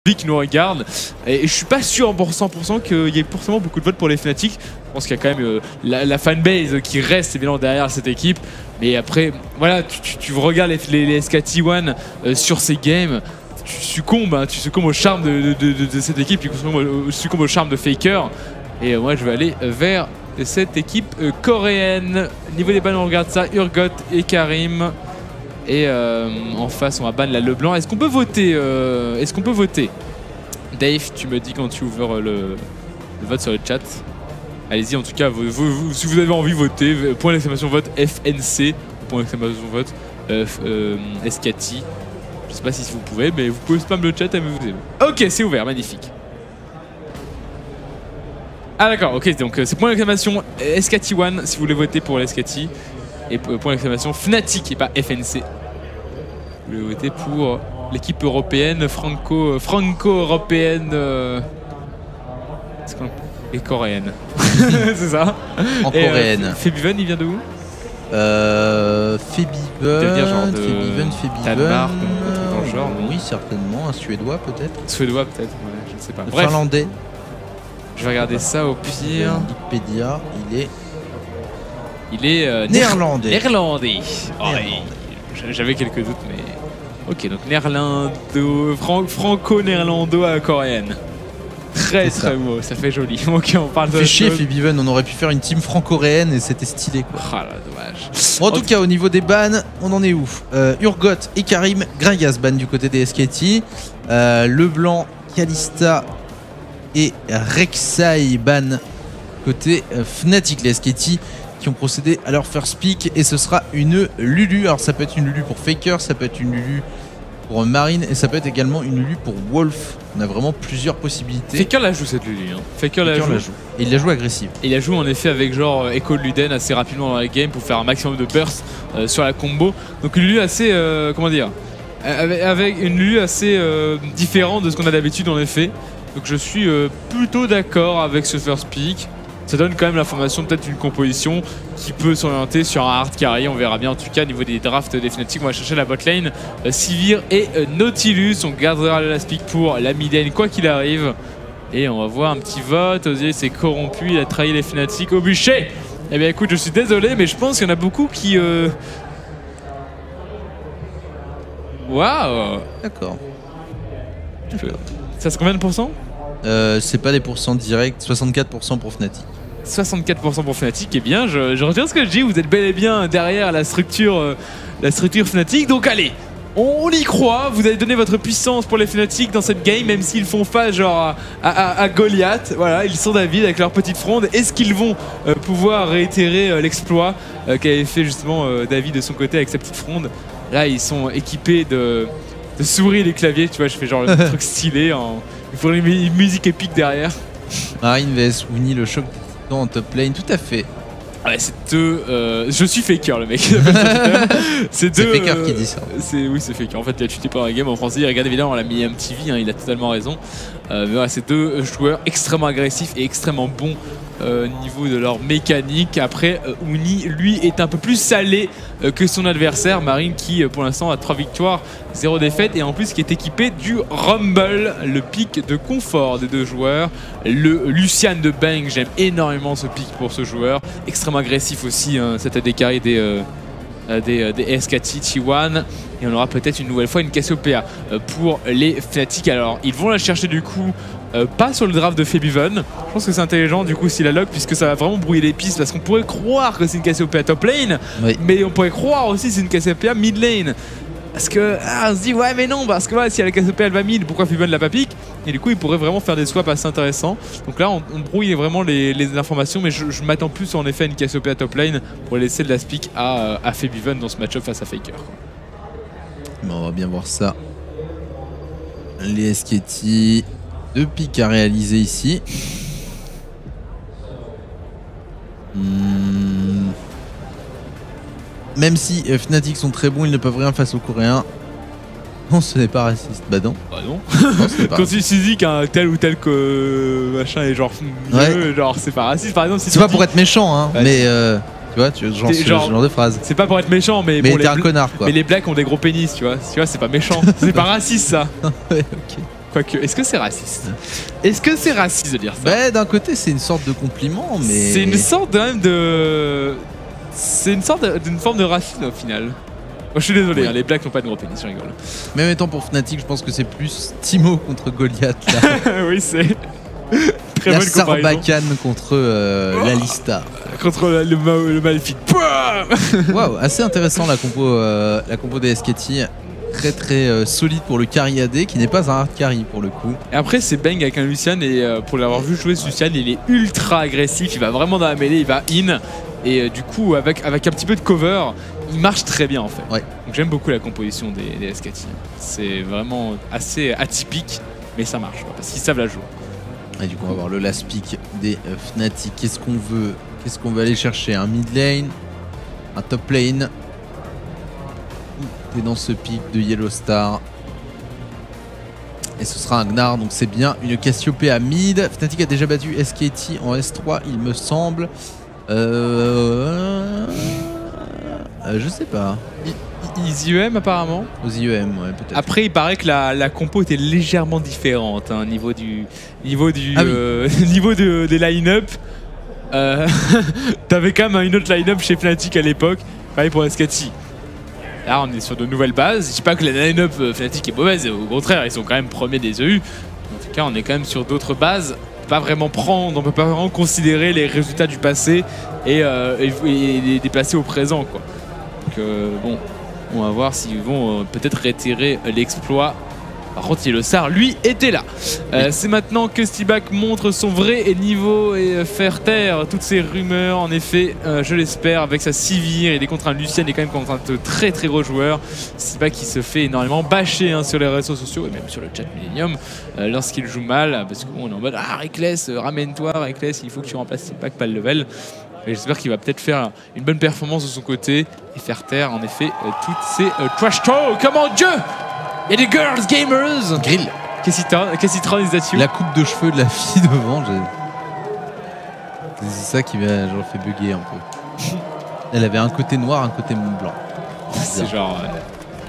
qui nous regarde et je suis pas sûr pour 100% qu'il y ait forcément beaucoup de votes pour les Fnatic. Je pense qu'il y a quand même la fanbase qui reste évidemment derrière cette équipe, mais après voilà, tu regardes les SKT1 sur ces games, tu succombes au charme de cette équipe, tu succombes au charme de Faker, et moi je vais aller vers cette équipe coréenne. Niveau des bans on regarde ça, Urgot et Karim. Et en face, on va ban la Leblanc. Est-ce qu'on peut voter Dave, tu me dis quand tu ouvres le vote sur le chat. Allez-y, en tout cas, si vous avez envie, votez. Point d'exclamation vote FNC. Point d'exclamation vote SKT. Je sais pas si vous pouvez, mais vous pouvez spam le chat. Ok, c'est ouvert, magnifique. Ah d'accord, ok, donc c'est point d'exclamation SKT1 si vous voulez voter pour l'SKT. Et point d'exclamation Fnatic et pas FNC. Vous voulez voter pour l'équipe européenne, franco-européenne et coréenne. C'est ça. En coréenne. Febiven, il vient de où Febiven. Danemark, dans le genre. Oui, certainement. Un Suédois peut-être. Suédois peut-être, ouais, je ne sais pas. Bref. Finlandais. Je vais regarder ça au pire. Wikipédia, il est néerlandais. Néerlandais. Oh, j'avais quelques doutes, mais ok, donc franco-néerlando-coréenne. Très beau, ça fait joli. Ok, on parle de. Fait chier, Febiven, on aurait pu faire une team franco-coréenne et c'était stylé quoi. Ah là, dommage. Bon, en tout cas, au niveau des bans, on en est où? Urgot et Karim, Gringas ban du côté des SKT. Leblanc, Kalista et Rek'Sai ban côté Fnatic, les SKT qui ont procédé à leur first pick, et ce sera une Lulu. Alors ça peut être une Lulu pour Faker, ça peut être une Lulu pour Marine, et ça peut être également une Lulu pour Wolf. On a vraiment plusieurs possibilités. Faker la joue cette Lulu, hein. Faker la joue. Et il la joue agressive. Et il la joue en effet avec genre Echo de Luden assez rapidement dans la game pour faire un maximum de burst sur la combo. Donc une Lulu assez, comment dire, avec une Lulu assez différente de ce qu'on a d'habitude en effet. Donc je suis plutôt d'accord avec ce first pick. Ça donne quand même la formation peut-être d'une composition qui peut s'orienter sur un hard carry. On verra bien en tout cas au niveau des drafts des Fnatic. On va chercher la bot lane, Sivir et Nautilus. On gardera le last pick pour la mid lane quoi qu'il arrive. Et on va voir un petit vote. Osier s'est corrompu, il a trahi les Fnatic au bûcher. Eh bien écoute, je suis désolé, mais je pense qu'il y en a beaucoup qui... Waouh. D'accord. Ça c'est combien de pourcents? C'est pas des pourcents directs, 64% pour Fnatic. 64% pour Fnatic, eh bien je retiens ce que je dis, vous êtes bel et bien derrière la structure Fnatic, donc allez, on y croit, vous avez donné votre puissance pour les Fnatic dans cette game, même s'ils font face genre à Goliath, voilà, ils sont David avec leur petite fronde. Est-ce qu'ils vont pouvoir réitérer l'exploit qu'avait fait justement David de son côté avec sa petite fronde? Là ils sont équipés de souris et des claviers, tu vois, je fais genre le truc stylé, il faudrait une musique épique derrière. Marine vs Winnie, le choc en top lane, tout à fait. Ouais, c'est deux. Je suis Faker, le mec. C'est Faker qui dit ça. Oui, c'est Faker. En fait, il a tuté pendant la game en français. Il regarde évidemment la MTV, hein, il a totalement raison. Mais voilà, c'est deux joueurs extrêmement agressifs et extrêmement bons au niveau de leur mécanique. Après, Uni, lui, est un peu plus salé que son adversaire. Marine, qui pour l'instant a 3 victoires, 0 défaites, et en plus qui est équipé du Rumble, le pic de confort des deux joueurs. Le Lucian de Bang, j'aime énormément ce pic pour ce joueur. Extrêmement agressif aussi, hein, cet AD carry des SKT T1, et on aura peut-être une nouvelle fois une Cassiopeia pour les Fnatic. Alors ils vont la chercher du coup pas sur le draft de Febiven. Je pense que c'est intelligent du coup s'il la lock, puisque ça va vraiment brouiller les pistes, parce qu'on pourrait croire que c'est une Cassiopeia top lane, oui, mais on pourrait croire aussi que c'est une Cassiopeia mid lane. Parce que on se dit ouais mais non, parce que voilà, si la Cassiopeia elle va mid, pourquoi Febiven l'a pas pique? Et du coup il pourrait vraiment faire des swaps assez intéressants. Donc là on brouille vraiment les informations, mais je m'attends plus en effet à une Cassiopeia top lane pour laisser de la speak à Febiven dans ce match-up face à Faker. Bon, on va bien voir ça. Les SKT, 2 pics à réaliser ici. Même si Fnatic sont très bons, ils ne peuvent rien face aux Coréens. Non, ce n'est pas raciste. Bah non. Bah non. Quand tu dis qu'un tel ou tel machin est genre mieux, ouais, genre c'est pas raciste. Par exemple, si c'est pas pour être méchant, hein, ouais, mais tu vois, ce genre de phrase. C'est pas pour être méchant, mais bon, t'es un connard quoi. Mais les blacks ont des gros pénis, tu vois, c'est pas méchant. C'est pas raciste ça. Ouais, ok. Quoique, est-ce que c'est raciste? Est-ce que c'est raciste de dire ça? Bah, d'un côté, c'est une sorte de compliment, mais. C'est une sorte même de. C'est une sorte d'une forme de racisme au final. Moi, je suis désolé, Oui. hein, les Blacks n'ont pas de gros pénis, je rigole. Même étant pour Fnatic, je pense que c'est plus Timo contre Goliath là. Oui, c'est. Très La bonne comparaison. Sarbacane contre l'Alista. Contre le Maléfique. Waouh, assez intéressant la compo des SKT. Très très solide pour le carry AD qui n'est pas un hard carry pour le coup. Et après, c'est Bang avec un Lucian et pour l'avoir vu jouer Lucian, il est ultra agressif, il va vraiment dans la mêlée, il va in. Et du coup, avec un petit peu de cover, il marche très bien en fait. Ouais. Donc j'aime beaucoup la composition des SKT. C'est vraiment assez atypique, mais ça marche parce qu'ils savent la jouer. Et du coup, on va voir le last pick des Fnatic. Qu'est-ce qu'on veut? Qu'est-ce qu'on veut aller chercher? Un mid lane? Un top lane? T'es dans ce pick de Yellow Star. Et ce sera un Gnar, donc c'est bien. Une Cassiopeia mid. Fnatic a déjà battu SKT en S3, il me semble. Je sais pas. Ils IEM apparemment. Aux IEM, ouais, peut-être. Après, il paraît que la compo était légèrement différente au niveau du niveau des line-up. T'avais quand même une autre line-up chez Fnatic à l'époque, pareil pour SKT. Là, on est sur de nouvelles bases. Je dis pas que la line-up Fnatic est mauvaise, au contraire, ils sont quand même premiers des EU. En tout cas, on est quand même sur d'autres bases. On peut pas vraiment considérer les résultats du passé et les déplacer au présent, quoi. Donc bon, on va voir s'ils vont peut-être réitérer l'exploit. Par contre, Yellow Star, lui, était là. C'est maintenant que Stibac montre son vrai niveau et faire taire toutes ces rumeurs. En effet, je l'espère, avec sa Sivir, il est contre un Lucian, il est quand même contre un très très gros joueur. Stibac qui se fait énormément bâcher sur les réseaux sociaux et même sur le chat Millennium lorsqu'il joue mal. Parce qu'on est en mode ah, Reckless, ramène-toi, Reckless, il faut que tu remplaces Stibac, pas le level. Et j'espère qu'il va peut-être faire une bonne performance de son côté et faire taire en effet toutes ces trash talk. Comment Dieu! Il y a des girls gamers. Grill. Cassitron is that you? La coupe de cheveux de la fille devant, c'est ça qui m'a genre fait bugger un peu. Elle avait un côté noir, un côté blanc. C'est genre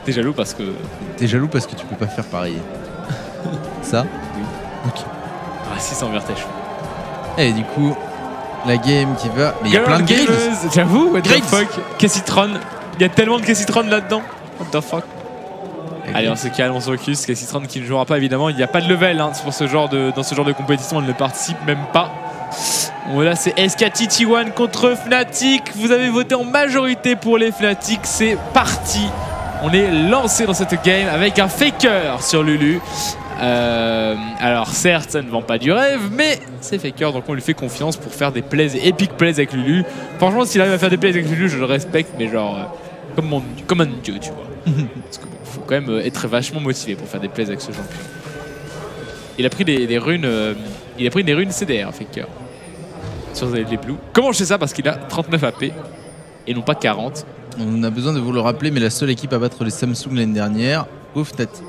t'es jaloux parce que T'es jaloux parce que tu peux pas faire pareil. Ça? Oui. Ok. raciste envers tes cheveux. Et du coup, la game qui va. Mais il y a Girl plein de grills. gamers, j'avoue, what the Grills. fuck. Cassitron, il y a tellement de Cassitron là-dedans. What the fuck. Allez, on se calme, on se focus. Cassitron qui ne jouera pas évidemment. Il n'y a pas de level dans ce genre de compétition. Elle ne participe même pas. Voilà, c'est SKT T1 contre Fnatic. Vous avez voté en majorité pour les Fnatic. C'est parti. On est lancé dans cette game avec un faker sur Lulu. Alors certes, ça ne vend pas du rêve, mais c'est faker, donc on lui fait confiance pour faire des plays, epic plays avec Lulu. Franchement, s'il arrive à faire des plays avec Lulu, je le respecte, mais genre comme un dieu, tu vois. Parce que bon, faut quand même être vachement motivé pour faire des plays avec ce champion. Il a pris des runes, il a pris des runes CDR, faker, sur les blues. Comment je sais ça? Parce qu'il a 39 AP et non pas 40. On a besoin de vous le rappeler, mais la seule équipe à battre les Samsung l'année dernière, go Fnatic.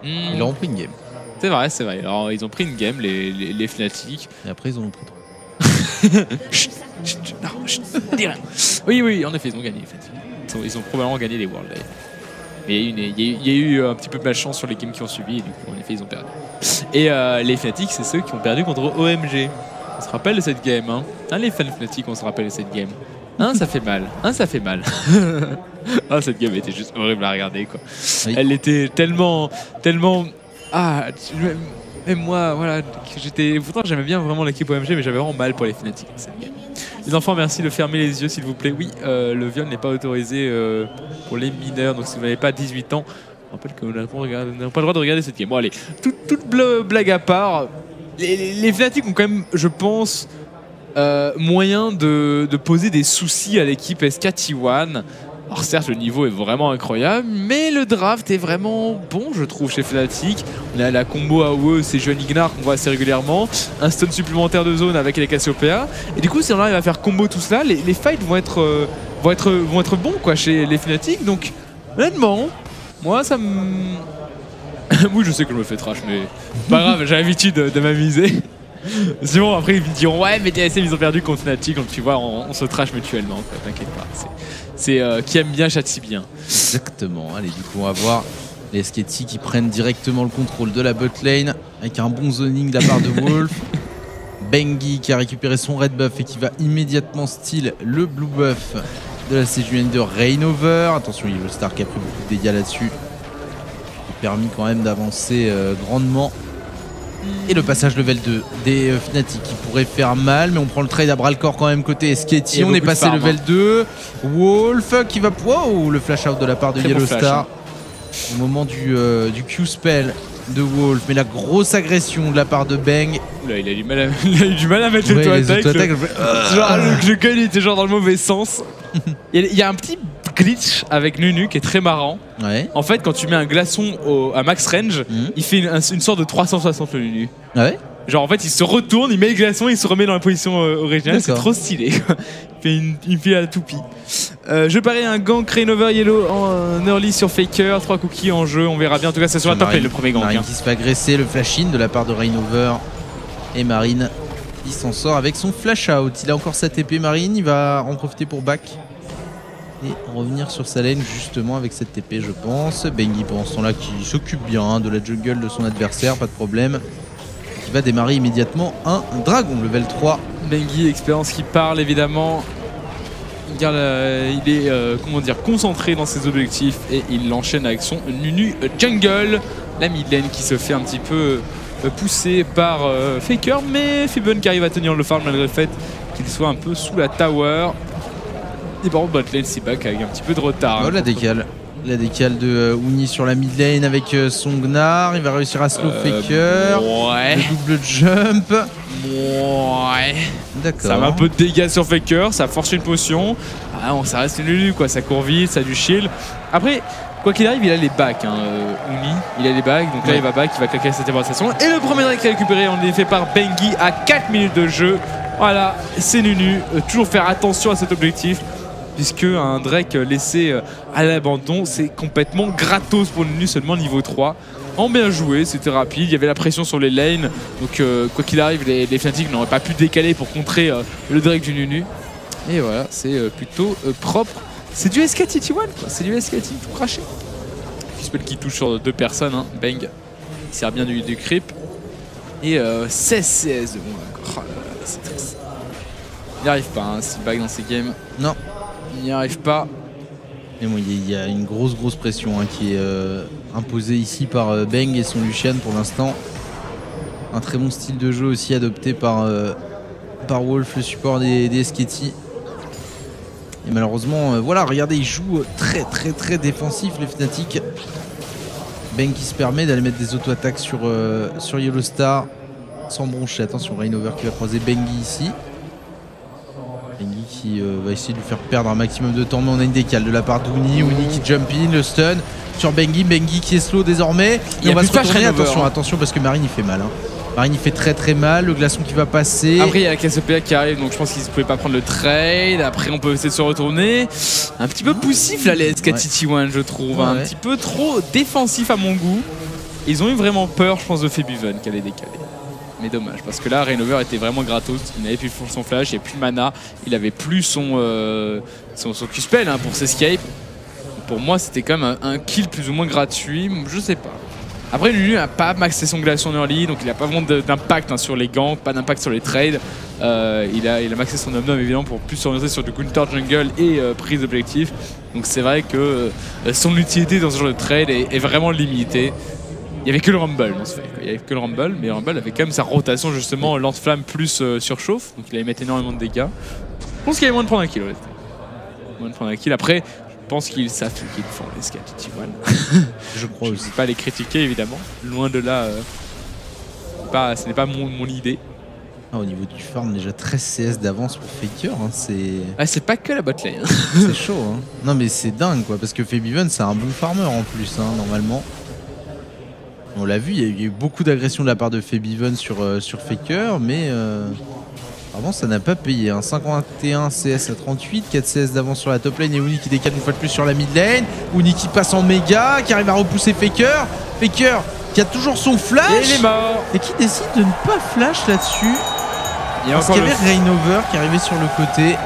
Ils leur ont pris une game. C'est vrai, c'est vrai. Alors ils ont pris une game, les Fnatic. Et après, ils en ont pris trois. Chut, chut, non, chut, dis rien. Oui, oui, en effet, ils ont gagné. Ils ont probablement gagné les Worlds d'ailleurs. Mais il y a eu un petit peu de malchance sur les games qui ont suivi et du coup, en effet, ils ont perdu. Et les Fnatic, c'est ceux qui ont perdu contre OMG. On se rappelle de cette game, hein, les fans Fnatic, on se rappelle de cette game. Hein, ça fait mal. Hein, ça fait mal. Ah, cette game était juste horrible à regarder, quoi. Oui. Elle était tellement... Ah, même moi, voilà, j'étais... Pourtant, j'aimais bien vraiment l'équipe OMG, mais j'avais vraiment mal pour les Fnatic cette game. Les enfants, merci de fermer les yeux, s'il vous plaît. Oui, le viol n'est pas autorisé pour les mineurs, donc si vous n'avez pas 18 ans, je rappelle que vous n'avez pas le droit de regarder cette game. Bon, allez, toute blague à part, les Fnatic ont quand même, je pense... moyen de poser des soucis à l'équipe SKT1. Alors certes, le niveau est vraiment incroyable, mais le draft est vraiment bon, je trouve, chez Fnatic. On a la combo AOE, c'est jeune Ignar qu'on voit assez régulièrement, un stun supplémentaire de zone avec les Cassiopeia. Et du coup, si on arrive à faire combo tout cela, les fights vont être bons, quoi, chez les Fnatic. Donc, honnêtement, moi, ça me... oui, je sais que je me fais trash, mais pas grave, j'ai l'habitude de m'amuser. C'est bon, après ils me diront ouais, mais TSM ils ont perdu contre Fnatic, donc tu vois, on se trash mutuellement, t'inquiète pas. C'est qui aime bien châtie bien. Exactement. Allez, du coup, on va voir Les Sketty qui prennent directement le contrôle de la bot lane avec un bon zoning de la part de Wolf. Bengi qui a récupéré son red buff et qui va immédiatement steal le blue buff de la CJN de Reignover. Attention, Yellowstar qui a pris beaucoup de dégâts là-dessus. Il a permis quand même d'avancer grandement. Et le passage level 2 des Fnatic qui pourrait faire mal, mais on prend le trade à bras le corps quand même côté Sketty. On est passé level 2. Wolf qui va... Wow, le flash out de la part de Yellowstar au moment du Q-spell de Wolf, mais la grosse agression de la part de Bang. Là, il a eu du mal à mettre les auto-attaques. Le gars il était genre dans le mauvais sens. Il y a un petit glitch avec Nunu qui est très marrant. Ouais. En fait, quand tu mets un glaçon à max range, il fait une sorte de 360 le Nunu. Ouais. Genre en fait il se retourne, il met le glaçon et il se remet dans la position originale, c'est trop stylé. Il fait la toupie. Je parie un gank Reignover Yellow en early sur Faker, 3 cookies en jeu, on verra bien. En tout cas ça sera top lane le premier gank. Marine qui se fait agresser, le flash in de la part de Reignover. Et Marine il s'en sort avec son flash out. Il a encore sa TP Marine, il va en profiter pour back. Et revenir sur sa lane justement avec cette TP je pense. Bengi pendant ce temps là qui s'occupe bien de la jungle de son adversaire, pas de problème. Qui va démarrer immédiatement un dragon level 3. Bengi, expérience qui parle évidemment. Il est comment dire, concentré dans ses objectifs et il l'enchaîne avec son Nunu jungle. La mid lane qui se fait un petit peu pousser par Faker, mais Fiben qui arrive à tenir le farm malgré le fait qu'il soit un peu sous la tower. Et par contre bot lane c'est back avec un petit peu de retard. Oh, la décale de Uni sur la mid lane avec son Gnar. Il va réussir à slow Faker. Ouais. Le double jump. Ouais. D'accord. Ça met un peu de dégâts sur Faker, ça force une potion. Ah non, ça reste une Lulu quoi, ça court vite, ça a du shield. Après, quoi qu'il arrive, il a les backs. Uni, il a les backs, donc là il va back, il va claquer cette démonstration. Et le premier drake récupéré, on est fait par Bengi à 4 minutes de jeu. Voilà, c'est Nunu. Toujours faire attention à cet objectif. Puisque un Drake laissé à l'abandon, c'est complètement gratos pour Nunu, seulement niveau 3. En bien joué, c'était rapide, il y avait la pression sur les lanes. Donc quoi qu'il arrive, les Fnatic n'auraient pas pu décaler pour contrer le Drake du Nunu. Et voilà, c'est plutôt propre. C'est du SKT T1 quoi, c'est du SKT tout craché. Spell qui touche sur 2 personnes, hein. Bang. Il sert bien du creep. Et 16 CS de bon encore. Oh là là, c'est triste. Il n'y arrive pas, hein, s'il back dans ces games. Non. Il n'y arrive pas. Mais bon, il y a une grosse pression hein, qui est imposée ici par Bang et son Lucian pour l'instant. Un très bon style de jeu aussi adopté par Wolf, le support des Sketty. Et malheureusement, voilà, regardez, ils jouent très défensif les Fnatic. Bang qui se permet d'aller mettre des auto-attaques sur Yellowstar sans broncher. Attention, Reignover qui va croiser Bengi ici. Bengi qui va essayer de lui faire perdre un maximum de temps, mais on a une décale de la part d'Uni. Uni qui jump in, le stun sur Bengi. Bengi qui est slow désormais. Et on va se retourner. Attention parce que Marine il fait mal. Hein. Marine il fait très mal, le glaçon qui va passer. Après il y a la Cassiopeia qui arrive, donc je pense qu'ils ne pouvaient pas prendre le trade. Après on peut essayer de se retourner. Un petit peu poussif là les SKT T1 je trouve. Un petit peu trop défensif à mon goût. Ils ont eu vraiment peur je pense de Febiven qui allait décaler. Mais dommage parce que là Reignover était vraiment gratos, il n'avait plus son flash, il n'y avait plus de mana, il avait plus son Q-spell hein, pour s'escape. Pour moi c'était quand même un kill plus ou moins gratuit, je sais pas. Après Nunu n'a pas maxé son glaçon early, donc il n'a pas vraiment d'impact hein, sur les ganks, pas d'impact sur les trades. Il a maxé son nom évidemment pour plus s'orienter sur du counter jungle et prise d'objectif. Donc c'est vrai que son utilité dans ce genre de trade est vraiment limitée. Il n'y avait que le Rumble dans ce fait. Il n'y avait que le Rumble, mais le Rumble avait quand même sa rotation justement lance-flamme plus surchauffe, donc il allait mettre énormément de dégâts. Je pense qu'il y avait moins de prendre un kill. Moins de prendre un kill. Après, je pense qu'ils savent ce qu'ils font les SKT T1. Je crois aussi. Je ne vais pas les critiquer évidemment. Loin de là, ce n'est pas mon idée. Ah, au niveau du farm, déjà 13 CS d'avance pour Faker. Hein, c'est pas que la botlane. C'est chaud. Hein. Non mais c'est dingue quoi, parce que Febiven c'est un bon farmer en plus hein, normalement. On l'a vu, il y a eu beaucoup d'agressions de la part de Febiven sur Faker, mais vraiment ça n'a pas payé. Hein. 51 CS à 38, 4 CS d'avance sur la top lane et Uni qui décale une fois de plus sur la mid lane. Uni qui passe en méga, qui arrive à repousser Faker. Faker qui a toujours son flash. Et il est mort. Et qui décide de ne pas flash là-dessus. Parce qu'il y avait Reignover qui arrivait sur le côté.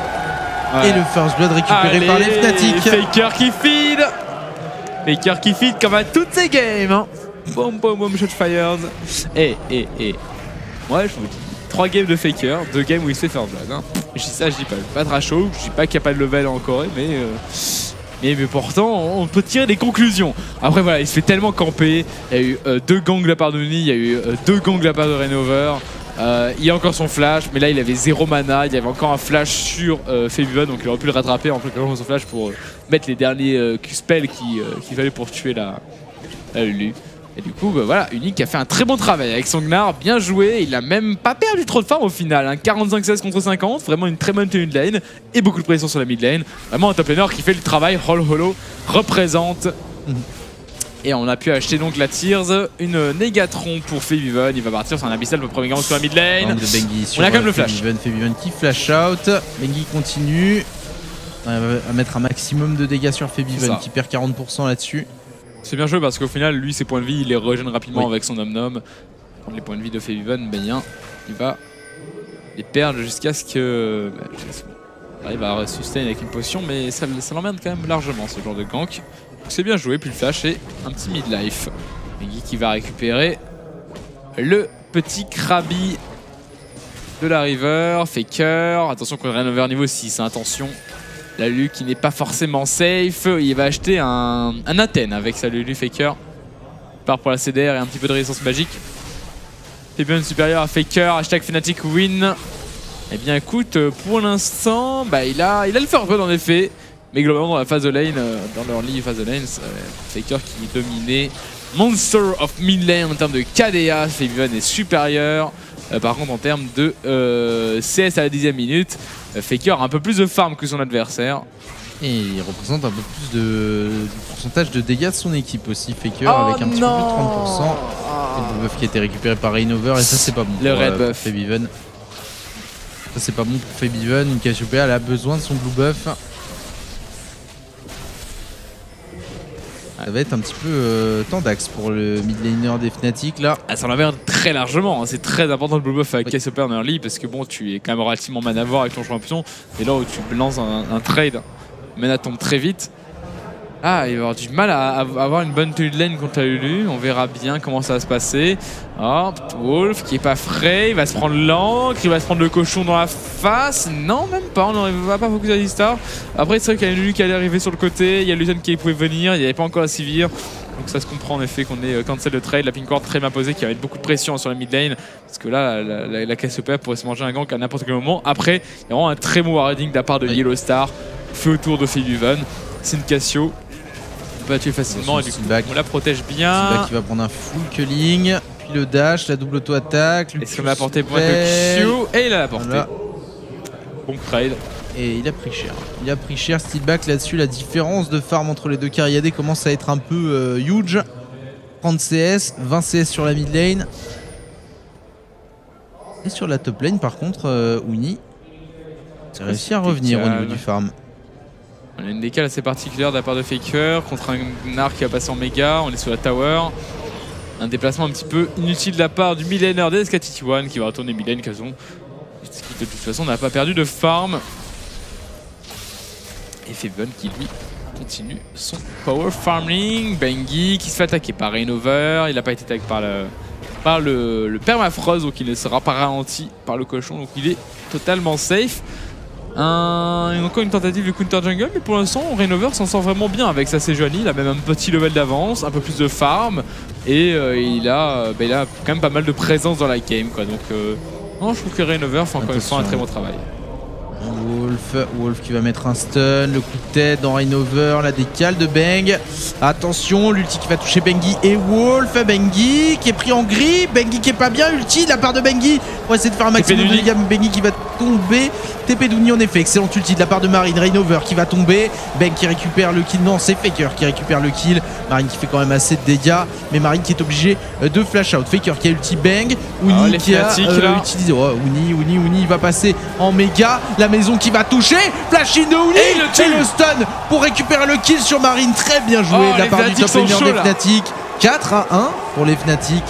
Ouais. Et le first blood récupéré par les Fnatic. Faker qui feed. Faker qui feed comme à toutes ces games. Hein. Boom, boom, boom, shot fires. Et. Moi, je vous dis, 3 games de Faker, 2 games où il se fait first blood. Hein. Je dis ça, je dis pas de ratio, je dis pas qu'il n'y a pas de level en Corée, mais pourtant, on peut tirer des conclusions. Après, voilà, il se fait tellement camper. Il y a eu 2 gangs de la part de Uni, il y a eu 2 gangs de la part de Rainover. Il y a encore son flash, mais là, il avait 0 mana. Il y avait encore un flash sur Febiven, donc il aurait pu le rattraper en faisant son flash pour mettre les derniers spells qu'il fallait pour tuer la Lulu. Et du coup, bah voilà, Uni qui a fait un très bon travail avec son Gnar, bien joué. Il a même pas perdu trop de farm au final. Hein. 45-16 contre 50, vraiment une très bonne tenue de lane et beaucoup de pression sur la mid lane. Vraiment un top laner qui fait le travail. Hollow représente. Et on a pu acheter donc la Tears, une Negatron pour Febiven. Il va partir sur un Abyssal pour le premier gang sur la mid lane. On a quand même le flash. Febiven qui flash out. Bengi continue à mettre un maximum de dégâts sur Febiven qui perd 40% là-dessus. C'est bien joué parce qu'au final, lui, ses points de vie, il les régène rapidement avec son Nom-Nom. Les points de vie de Febiven, ben, il va les perdre jusqu'à ce que. Il arrive à sustain avec une potion, mais ça l'emmerde quand même largement ce genre de gank. C'est bien joué, puis le flash et un petit midlife. Bengi qui va récupérer le petit Krabi de la River. Faker, attention qu'on Rainover niveau 6, hein, attention. La Lulu qui n'est pas forcément safe. Il va acheter un Athènes avec sa Lulu Faker. Il part pour la CDR et un petit peu de résistance magique. Febiven supérieur à Faker, hashtag Fnatic win. Eh bien écoute, pour l'instant, bah, il a le first blood en effet. Mais globalement dans la phase de lane, dans leur ligne phase de lane, Faker qui dominait. Monster of mid lane en termes de KDA, Febiven est supérieur. Par contre en termes de CS à la 10e minute, Faker a un peu plus de farm que son adversaire. Et il représente un peu plus du pourcentage de dégâts de son équipe aussi, Faker, avec un petit peu plus de 30%. Et le buff qui a été récupéré par Rainover, et ça c'est pas bon pour Febiven. Ça c'est pas bon pour Febiven, une Cassiopeia elle a besoin de son blue buff. Ça va être un petit peu tendax pour le mid laner des Fnatic là. Ça l'emmerde très largement, hein. C'est très important le blue buff avec Cassiopeia en early parce que bon, tu es quand même relativement manavore avec ton champion. Et là où tu lances un trade, Mana tombe très vite. Ah, il va avoir du mal à avoir une bonne tenue de lane contre la Lulu. On verra bien comment ça va se passer. Oh, Wolf qui est pas frais, il va se prendre l'encre, il va se prendre le cochon dans la face. Non, même pas, on ne va pas focus à Star. Après, c'est vrai qu'il y a une Lulu qui allait arriver sur le côté, il y a Lucian qui pouvait venir, il n'y avait pas encore la Sivir. Donc ça se comprend en effet qu'on ait cancel le trade, la pink ward très bien posée qui va mettre beaucoup de pression sur la mid lane. Parce que là, la Cassiopeia pourrait se manger un gank à n'importe quel moment. Après, il y a vraiment un très bon warding de la part de Yellow Star. Fait autour de Febiven. C'est une Cassio. On peut la tuer facilement et du coup on la protège bien. T-Bag qui va prendre un full culling, puis le dash, la double auto-attaque. Est-ce qu'on a apporté pour le Q? Et il a apporté. Voilà. Bon trade. Et il a pris cher. Il a pris cher Steelback là-dessus. La différence de farm entre les deux carriadés commence à être un peu huge. 30 CS, 20 CS sur la mid lane. Et sur la top lane par contre, Uni a réussi à revenir au niveau du farm. On a une décale assez particulière de la part de Faker contre un Gnar qui va passer en méga. On est sur la tower. Un déplacement un petit peu inutile de la part du mid-laner des SKT1 qui va retourner mid-lane qui de toute façon n'a pas perdu de farm. Et Febiven qui lui continue son power farming. Bengi qui se fait attaquer par Rainover. Il n'a pas été attaqué par le permafrost, donc il ne sera pas ralenti par le cochon, donc il est totalement safe. Encore une tentative de counter jungle, mais pour l'instant Rainover s'en sort vraiment bien avec sa Sejuani. Il a même un petit level d'avance, un peu plus de farm et il a quand même pas mal de présence dans la game quoi. Donc non, je trouve que Rainover fait encore une fois un très bon travail. Wolf qui va mettre un stun, le coup de tête dans Rainover, la décale de Bang. Attention, l'ulti qui va toucher Bengi et Wolf. Bengi qui est pris en gris, Bengi qui est pas bien, ulti de la part de Bengi pour essayer de faire un maximum de dégâts. Bengi qui va tomber. TP d'Uni en effet, excellent ulti de la part de Marine. Rainover qui va tomber, Bang qui récupère le kill, non c'est Faker qui récupère le kill. Marine qui fait quand même assez de dégâts, mais Marine qui est obligée de flash out. Faker qui a ulti Bang, Uni qui a utilisé, Uni va passer en méga, la maison qui va toucher, flash in de Uni et le stun pour récupérer le kill sur Marine. Très bien joué de la part du top laner des Fnatic. 4-1 pour les Fnatic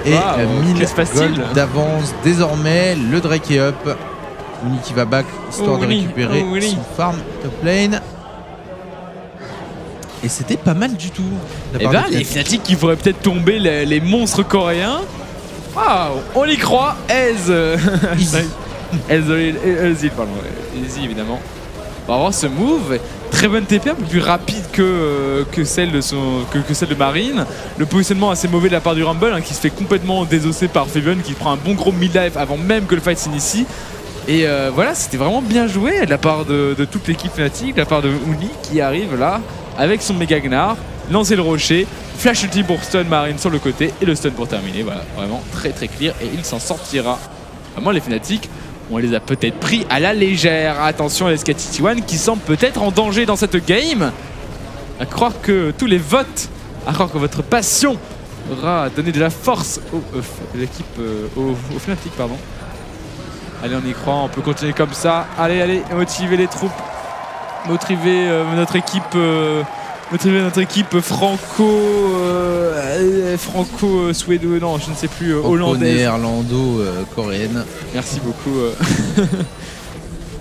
et 1000 gold d'avance désormais. Le Drake est up. Uni qui va back histoire de récupérer son farm top lane. Et c'était pas mal du tout. Et ben les Fnatic qui pourraient peut-être tomber les monstres coréens. Waouh, on y croit. Easy, pardon. Easy évidemment. On va voir ce move. Très bonne TP, un peu plus rapide que celle de Marine. Le positionnement assez mauvais de la part du Rumble, hein, qui se fait complètement désosser par Feven, qui prend un bon gros mid-life avant même que le fight s'initie. Et voilà, c'était vraiment bien joué de la part de toute l'équipe Fnatic, de la part de Uni qui arrive là avec son méga Gnar, lancer le rocher, flash ulti pour stun Marine sur le côté et le stun pour terminer. Voilà, vraiment très très clear et il s'en sortira. Vraiment les Fnatic, on les a peut-être pris à la légère. Attention à SKT1 qui semble peut-être en danger dans cette game. À croire que tous les votes, à croire que votre passion aura donné de la force aux Fnatic, pardon. Allez, on y croit, on peut continuer comme ça. Allez, allez, motiver les troupes, motiver notre équipe franco-suédoise, non, je ne sais plus, hollandaise. Néerlando-coréenne. Merci beaucoup.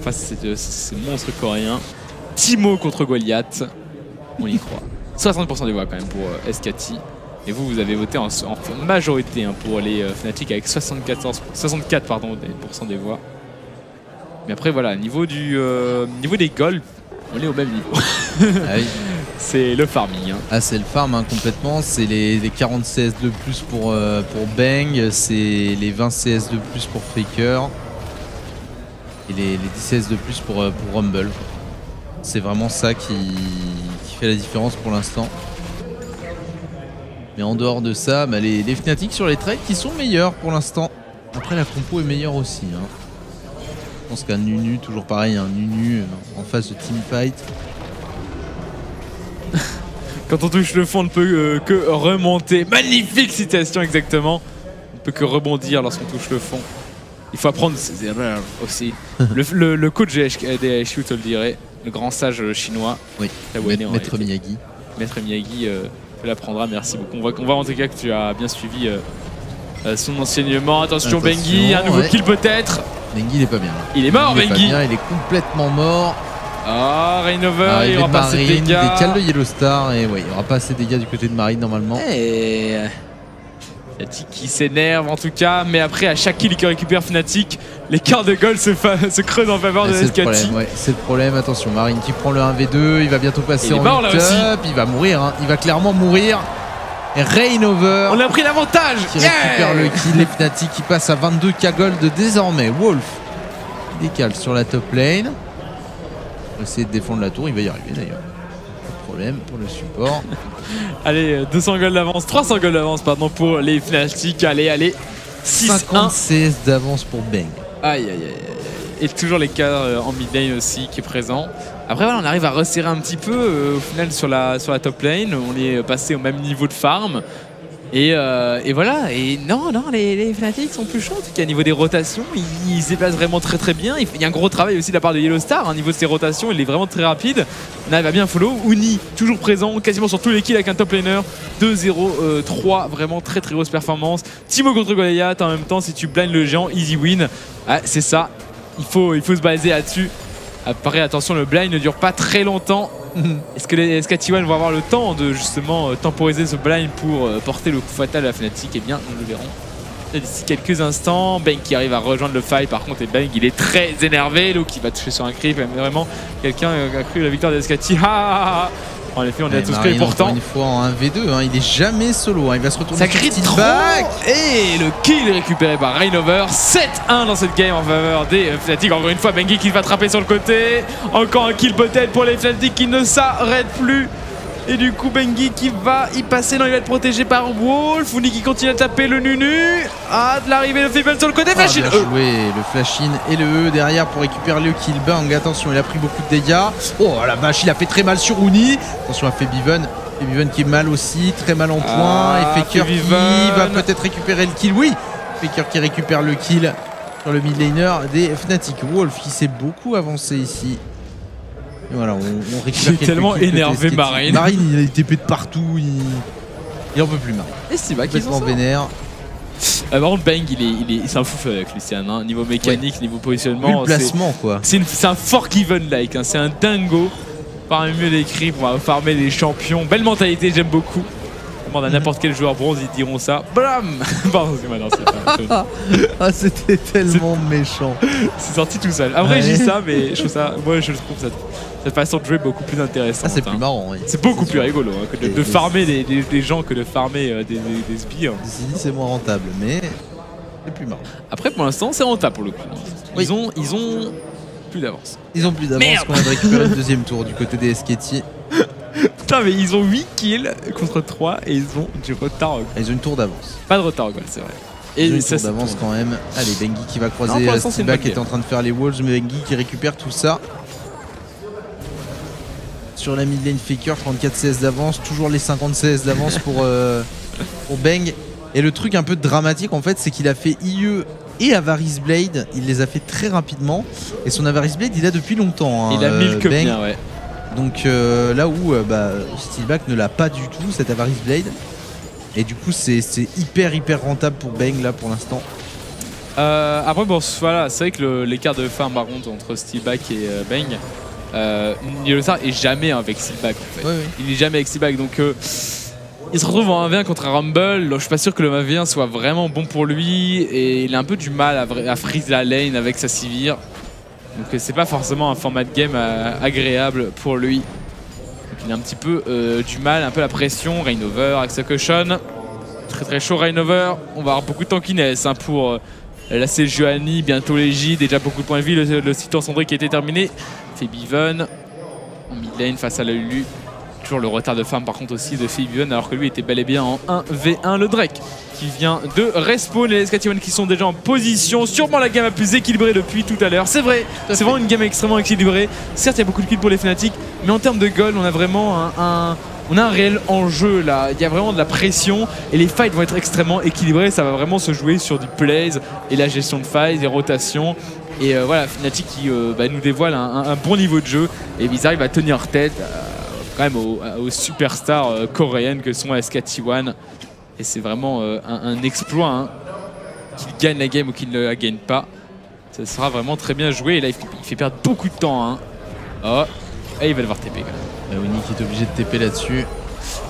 Face à ces monstres coréens. Timo contre Goliath, on y croit. 60% des voix quand même pour SKT. Et vous avez voté en majorité hein, pour les Fnatic avec 64% des voix. Mais après voilà, niveau des golds, on est au même niveau. Ah oui. C'est le farming. Hein. Ah c'est le farm hein, complètement, c'est les 40 CS de plus pour Bang, c'est les 20 CS de plus pour Faker et les 10 CS de plus pour Rumble. C'est vraiment ça qui fait la différence pour l'instant. Mais en dehors de ça, bah les Fnatic sur les trades qui sont meilleurs pour l'instant. Après la compo est meilleure aussi. Hein. Je pense qu'un Nunu, toujours pareil, un Nunu en phase de teamfight. Quand on touche le fond, on ne peut que remonter. Magnifique citation exactement. On ne peut que rebondir lorsqu'on touche le fond. Il faut apprendre ses erreurs aussi. le coach des HQ te le dirait. Le grand sage chinois. Oui, Maître Miyagi. Maître Miyagi l'apprendra, merci beaucoup. On voit en tout cas que tu as bien suivi son enseignement. Attention Bengi, un nouveau kill peut-être. Bengi il est pas bien. Il est mort Bengi. Il est complètement mort. Ah, Reignover, il aura pas assez de dégâts. Décale de Yellow Star et ouais, il n'y aura pas assez de dégâts du côté de Marine normalement. Et Fnatic qui s'énerve en tout cas, mais après à chaque kill que récupère Fnatic, l'écart de goal se creuse en faveur de SKT. C'est le problème, attention, Marine qui prend le 1v2, il va bientôt passer en top, il va mourir, hein. Il va clairement mourir. Et Reignover, on a pris l'avantage qui récupère le kill, les Fnatic qui passent à 22k gold désormais. Wolf décale sur la top lane. On va essayer de défendre la tour, il va y arriver d'ailleurs. Pas de problème pour le support. Allez, 200 gold d'avance, 300 gold d'avance pardon pour les Fnatic. Allez, 50 CS d'avance pour Bang. Aïe. Et toujours l'écart en mid lane aussi qui est présent. Après voilà, on arrive à resserrer un petit peu au final sur la top lane. On est passé au même niveau de farm. Et voilà, et non, les Fnatic sont plus chauds. En tout cas, au niveau des rotations, ils se déplacent vraiment très bien. Il y a un gros travail aussi de la part de Yellow Star. Au niveau de ses rotations, il est vraiment très rapide. On arrive à bien follow. Uni, toujours présent, quasiment sur tous les kills avec un top laner. 2-0-3, vraiment très grosse performance. Timo contre Goliath en même temps, si tu blindes le géant, easy win. Ah, c'est ça, il faut se baser là-dessus. Après, attention, le blind ne dure pas très longtemps. Est-ce que les SKT1 vont avoir le temps de justement temporiser ce blind pour porter le coup fatal à la Fnatic? Eh bien, nous le verrons d'ici quelques instants. Bang qui arrive à rejoindre le fight. Par contre, Bang il est très énervé. Donc il va toucher sur un creep. Vraiment, quelqu'un a cru la victoire des SKT. En effet, on est tous prêts pourtant. Une fois en 1v2, hein, il est jamais solo. Hein, il va se retourner. Ça crie trop. Et le kill récupéré par Reignover. 7-1 dans cette game en faveur des Fnatic. Encore une fois, Bengi qui va attraper sur le côté. Encore un kill peut-être pour les Fnatic qui ne s'arrêtent plus. Et du coup, Bengi qui va y passer. Non, il va être protégé par Wolf. Uni qui continue à taper le Nunu. Ah, de l'arrivée de Feeble sur le côté. Flash in. Bien joué, le flash in et le E derrière pour récupérer le kill. Bang, attention, il a pris beaucoup de dégâts. Oh la vache, il a fait très mal sur Uni. Attention à Febiven. Febiven qui est mal aussi, très mal en point. Et Faker qui va peut-être récupérer le kill. Oui, Faker qui récupère le kill sur le mid laner des Fnatic. Wolf qui s'est beaucoup avancé ici. Et voilà, on récupère. J'ai tellement énervé Marine. Marine, il a été TP de partout. Il en peut plus, Marine. Et c'est complètement vénère. Par contre, Bang, il s'en fout avec Lucian. Hein. Niveau mécanique, niveau positionnement. Le placement, quoi. C'est un forgiven-like. Hein. C'est un dingo. Parmi mieux décrit, on va farmer les champions. Belle mentalité, j'aime beaucoup. Demande à n'importe quel joueur bronze, ils diront ça. Blam. Pardon, c'est pas. Ah, c'était tellement méchant. C'est sorti tout seul. Après, je dis ça, mais je trouve ça. Moi, je trouve cette façon de jouer beaucoup plus intéressante. Ah, c'est plus marrant, oui. C'est beaucoup plus rigolo hein, que de farmer des gens que de farmer des sbires. C'est moins rentable, mais c'est plus marrant. Après, pour l'instant, c'est rentable pour le coup. Oui. Ils ont plus d'avance. Ils ont plus d'avance qu'on vient de récupérer le deuxième tour du côté des SKT. Putain, mais ils ont 8 kills contre 3 et ils ont du retard. Ils ont une tour d'avance. Pas de retard, c'est vrai. Et ils ont une tour d'avance quand même. Allez, Bengi qui va croiser Stilba qui est en train de faire les walls, mais Bengi qui récupère tout ça. Sur la mid lane Faker, 34 CS d'avance, toujours les 50 CS d'avance pour Bang. Et le truc un peu dramatique en fait, c'est qu'il a fait IE et Avarice Blade, il les a fait très rapidement. Et son Avarice Blade, il a depuis longtemps. Hein, il a mis le que bien, ouais. Donc là où Steelback ne l'a pas du tout, cette Avarice Blade. Et du coup, c'est hyper rentable pour Bang là pour l'instant. Après, bon, voilà, c'est vrai que l'écart de farm par contre entre Steelback et Bang, Yellowstar est jamais avec Steelback en fait. Oui. Il est jamais avec Steelback donc il se retrouve en 1v1 contre un Rumble. Je suis pas sûr que le 1v1 soit vraiment bon pour lui et il a un peu du mal à freeze la lane avec sa Sivir. Donc c'est pas forcément un format de game agréable pour lui. Donc il a un petit peu du mal, un peu la pression. Rainover, Execution. Très chaud Rainover. On va avoir beaucoup de tankiness hein, pour la Sejuani, bientôt Légie. Déjà beaucoup de points de vie. Le site en cendré qui a été terminé. Febiven en mid lane face à la Lulu. Toujours le retard de farm par contre aussi de Febiven alors que lui était bel et bien en 1v1. Le Drake qui vient de respawn, les SKT1 qui sont déjà en position, sûrement la game la plus équilibrée depuis tout à l'heure. C'est vrai, c'est vraiment une game extrêmement équilibrée. Certes, il y a beaucoup de kills pour les Fnatic, mais en termes de gold, on a vraiment un réel enjeu là. Il y a vraiment de la pression et les fights vont être extrêmement équilibrés. Ça va vraiment se jouer sur du plays et la gestion de fights, des rotations. Et voilà, Fnatic qui nous dévoile un bon niveau de jeu et ils arrivent à tenir tête quand même aux superstars coréennes que sont SKT1. Et c'est vraiment un exploit hein, qu'il gagne la game ou qu'il ne la gagne pas. Ça sera vraiment très bien joué. Et là, il fait perdre beaucoup de temps. Hein. Oh, et il va devoir TP quand même. Winnie qui est obligé de TP là-dessus.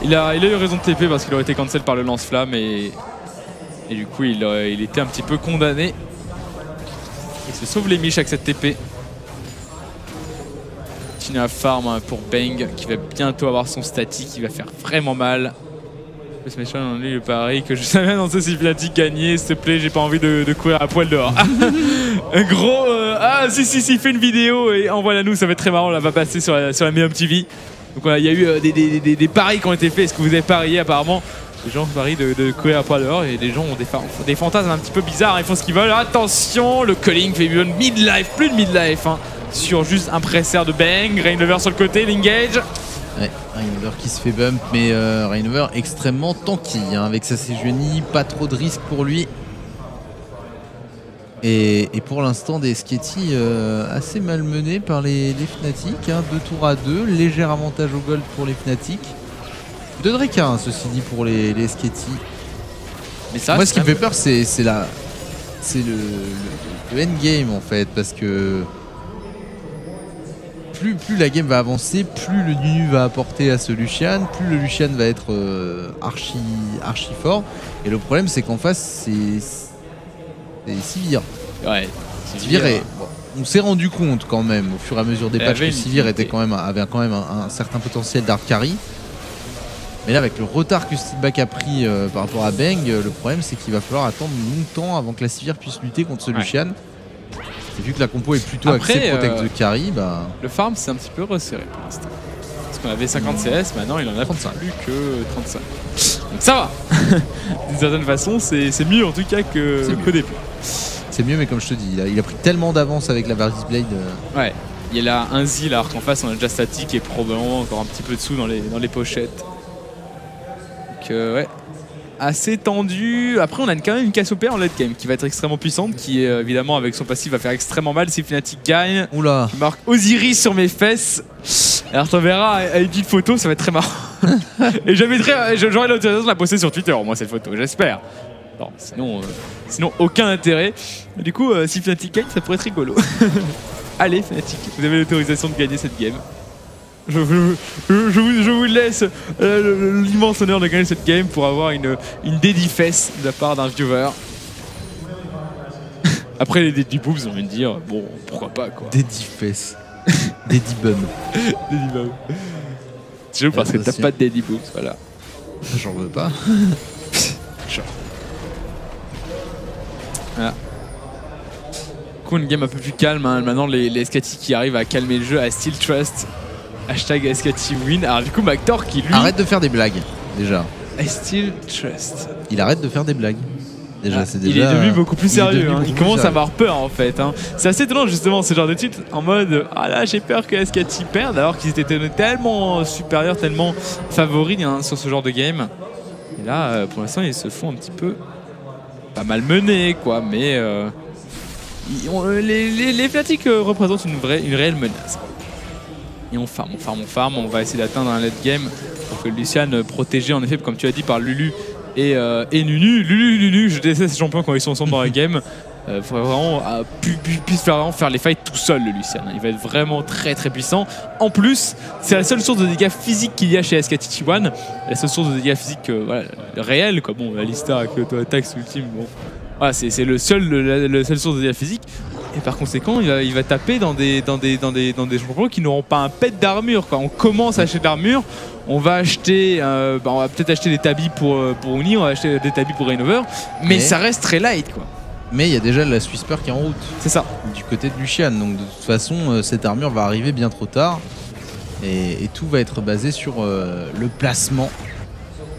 Il a eu raison de TP parce qu'il aurait été cancel par le lance-flamme. Et du coup, il était un petit peu condamné. Il se sauve les miches avec cette TP. Continue à farm hein, pour Bang qui va bientôt avoir son statique. Il va faire vraiment mal. Ce méchant on lui le pari que je savais annoncer si Fnatic gagnait, s'il te plaît, j'ai pas envie de courir à poil dehors. Un gros si, fais une vidéo et envoie-la nous, ça va être très marrant, on la va passer sur la Medium TV. Donc voilà, il y a eu des paris qui ont été faits, est-ce que vous avez parié apparemment? Les gens parient de courir à poil dehors et les gens ont des fantasmes un petit peu bizarres, ils font ce qu'ils veulent. Attention, le calling fait mid-life, plus de mid-life hein, sur juste un presser de Bang, Rainover sur le côté, l'engage. Ouais, Rainover qui se fait bump, mais Rainover extrêmement tanky hein, avec sa Sejuani, pas trop de risques pour lui. Et pour l'instant des SKT assez malmenés par les Fnatic, hein, 2 tours à 2, léger avantage au gold pour les Fnatic. De Drake hein, ceci dit pour les SKT. Mais ça, moi ce qui me fait peur c'est le endgame en fait, parce que plus la game va avancer, plus le Nunu va apporter à ce Lucian, plus le Lucian va être archi fort. Et le problème c'est qu'en face c'est Sivir. Ouais, Sivir est, bon, on s'est rendu compte quand même au fur et à mesure des patchs que Sivir avait quand même un certain potentiel d'hard carry. Mais là avec le retard que Steelback a pris par rapport à Bang, le problème c'est qu'il va falloir attendre longtemps avant que la Sivir puisse lutter contre ce Lucian. Et vu que la compo est plutôt axée protect de carry, bah... Le farm c'est un petit peu resserré pour l'instant. Parce qu'on avait 50 CS, maintenant il en a 35. Plus que 35. Donc ça va. D'une certaine façon, c'est mieux en tout cas qu'au début. C'est mieux, mais comme je te dis, il a pris tellement d'avance avec la Varys Blade. Ouais, il y a là un Zil alors qu'en face on a déjà statique et probablement encore un petit peu dessous dans les pochettes. Donc ouais, assez tendu. Après on a quand même une Cassiopeia en late game qui va être extrêmement puissante, qui évidemment avec son passif va faire extrêmement mal si Fnatic gagne. Oula. Qui marque Osiris sur mes fesses. Alors tu verras à une petite photo, ça va être très marrant. Et j'aurai l'autorisation de la poster sur Twitter, moi cette photo, j'espère. Non, sinon aucun intérêt. Du coup, si Fnatic gagne, ça pourrait être rigolo. Allez Fnatic, vous avez l'autorisation de gagner cette game. Je vous laisse l'immense honneur de gagner cette game pour avoir une dédicace de la part d'un viewer. Après les Daddy Boobs, on va me dire, bon, pourquoi pas quoi. Dédicace. Daddy Bum. Daddy Boobs. C'est juste parce que t'as pas de Daddy Boobs, voilà. J'en veux pas. Voilà. Du coup, une game un peu plus calme. Hein. Maintenant, les SKT qui arrivent à calmer le jeu, à Still Trust. Hashtag SKT win. Alors, du coup, Mactor qui lui. Arrête de faire des blagues, déjà. I still trust. Il arrête de faire des blagues. Déjà, c'est déjà. Il est devenu beaucoup plus sérieux. Hein. Il commence à avoir avoir peur en fait. Hein. C'est assez étonnant justement ce genre de titre en mode ah là j'ai peur que SKT perde alors qu'ils étaient tellement supérieurs, tellement favoris hein, sur ce genre de game. Et là pour l'instant ils se font un petit peu pas mal menés quoi, mais les Fnatic représentent une réelle menace. Et on farm, on va essayer d'atteindre un late game pour que Lucian protégé en effet comme tu as dit par Lulu et Nunu, je déteste ces champions quand ils sont ensemble dans la game. Faudrait vraiment puisse faire les fights tout seul le Lucian. Il va être vraiment très très puissant. En plus, c'est la seule source de dégâts physiques qu'il y a chez SKT1. La seule source de dégâts physiques voilà, réelle quoi. Bon, Alistar avec l'auto-attaque ultime, bon. Voilà, c'est le seul source de dégâts physiques. Et par conséquent, il va taper dans des champions qui n'auront pas un pet d'armure. On commence à acheter de l'armure. On va acheter, on va peut-être acheter des tabis pour Uni, on va acheter des tabis pour Rainover, mais ça reste très light quoi. Mais il y a déjà la Swisper qui est en route. C'est ça. Du côté de Lucian, donc de toute façon, cette armure va arriver bien trop tard. Et tout va être basé sur le placement.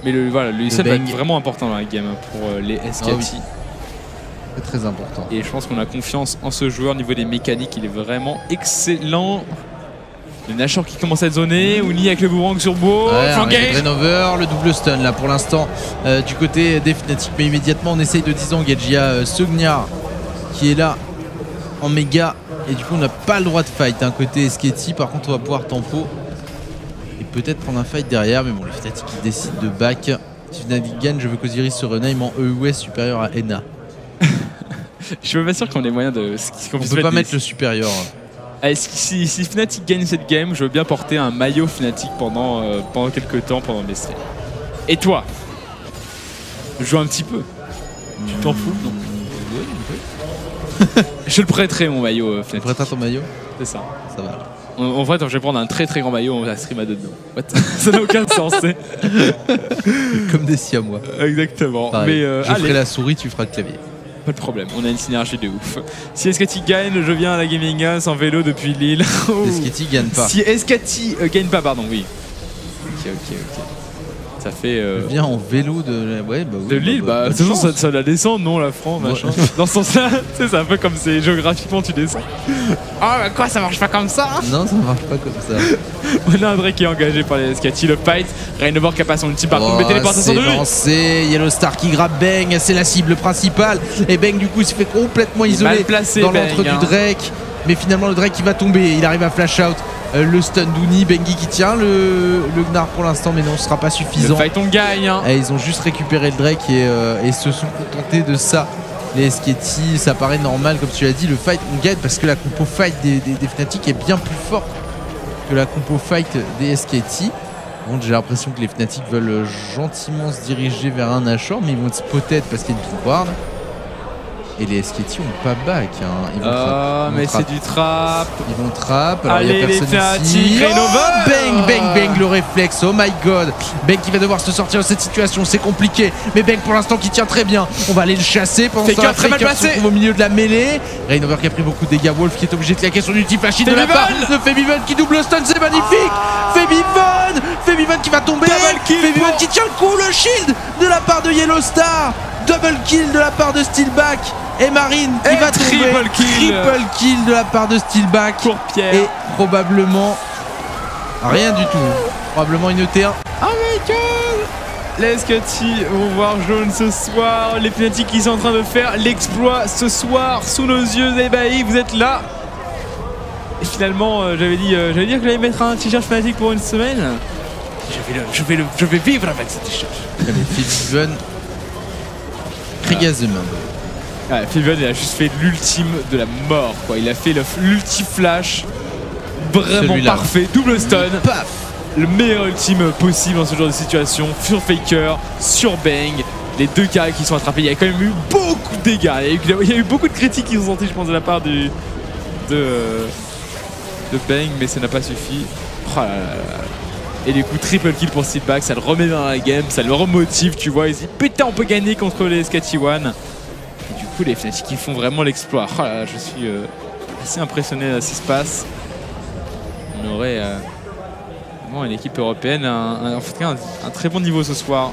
Mais le Lucian va être vraiment important dans la game pour les SKT. Ah oui. C'est très important. Et je pense qu'on a confiance en ce joueur au niveau des mécaniques, il est vraiment excellent. Le Nashor qui commence à être zoné, Uni avec le boomerang sur Beau, Rainover, le double stun là pour l'instant du côté des Fnatic, mais immédiatement on essaye de disengage. Il y a Sognar qui est là en méga et du coup on n'a pas le droit de fight. Hein. Côté SKT par contre on va pouvoir tempo et peut-être prendre un fight derrière, mais bon les Fnatic qui décident de back. Si Fnatic gagne, je veux qu'Osiris se rename en EUS supérieur à Ena. Je suis pas sûr qu'on ait moyen de. On peut pas mettre le supérieur. Si Fnatic gagne cette game, je veux bien porter un maillot Fnatic pendant quelques temps, pendant mes streams. Et toi, joue un petit peu. Tu t'en fous? Non. Je le prêterai mon maillot Fnatic. Tu prêteras ton maillot? C'est ça. Ça va. En fait, je vais prendre un très très grand maillot, on va stream à deux dedans. Ça n'a aucun sens. Comme des siamois. Exactement. Mais je ferai la souris, tu feras le clavier. Pas de problème, on a une synergie de ouf. Si SKT gagne, je viens à la Gaming House en vélo depuis Lille. SKT gagne pas. Si SKT gagne pas, pardon, oui. Ok. Ça fait. Je viens en vélo de. Ouais, bah oui. De Lille, bah de toute façon, ça la descend, non, la France, machin. Dans ce sens-là, c'est un peu comme c'est géographiquement tu descends. Ah, bah quoi, ça marche pas comme ça? Non, ça marche pas comme ça. On a un Drake qui est engagé par les SKT, le fight. Rainover qui a pas son ulti par contre, mais téléportation de lui. C'est Yellow Star qui grappe Bang, c'est la cible principale. Et Bang, du coup, il se fait complètement isolé dans l'entre du Drake. Mais finalement, le Drake qui va tomber, il arrive à flash out. Le stun d'Uni, Bengi qui tient le Gnar pour l'instant, mais non, ce sera pas suffisant. Le fight on gagne. Hein. Et ils ont juste récupéré le Drake et se sont contentés de ça. Les SKT, ça paraît normal, comme tu l'as dit, le fight on gagne parce que la compo fight des Fnatic est bien plus forte que la compo fight des SKT. Bon, j'ai l'impression que les Fnatic veulent gentiment se diriger vers un Nashor, mais ils vont être spotted parce qu'il y a une ward. Et les SKT ont pas back. Hein. Ils vont mais c'est du trap. Ils vont trap. Alors allez, il y a personne ici. Bang, le réflexe. Oh my god. Bang qui va devoir se sortir de cette situation. C'est compliqué. Mais Bang pour l'instant qui tient très bien. On va aller le chasser. Pendant ce temps, Faker se trouve au milieu de la mêlée. Rainover qui a pris beaucoup de dégâts. Wolf qui est obligé de claquer son ulti flash de la part de Febiven qui double stun. C'est magnifique. Febiven qui va tomber. Febiven qui tient le coup. Le shield de la part de Yellow Star. Double kill de la part de Steelback. Et Marine qui va tomber. Triple kill de la part de Steelback. Et probablement rien du tout. Probablement une T1. Oh my god. Les SKT vont voir jaune ce soir. Les Fnatic qui sont en train de faire l'exploit ce soir sous nos yeux ébahis. Vous êtes là. Et finalement, j'avais dit que j'allais mettre un t-shirt Fnatic pour une semaine. Je vais vivre avec ce t-shirt. Febiven. Ouais, Febiven il a juste fait l'ultime de la mort quoi. Il a fait l'ulti flash Vraiment parfait. Double stun. Paf. Le meilleur ultime possible dans ce genre de situation. Sur Faker, sur Bang. Les deux carrés qui sont attrapés. Il y a quand même eu beaucoup de dégâts. Il y a eu beaucoup de critiques qui sont sorties, je pense, de la part de Bang, mais ça n'a pas suffi. Oh là là là. Et du coup, triple kill pour Steelback, ça le remet dans la game, ça le remotive, tu vois. Il se dit putain, on peut gagner contre les SKT1. Et du coup, les Fnatic qui font vraiment l'exploit. Oh là là, je suis assez impressionné de ce qui se passe. On aurait vraiment une équipe européenne, en tout cas un très bon niveau ce soir.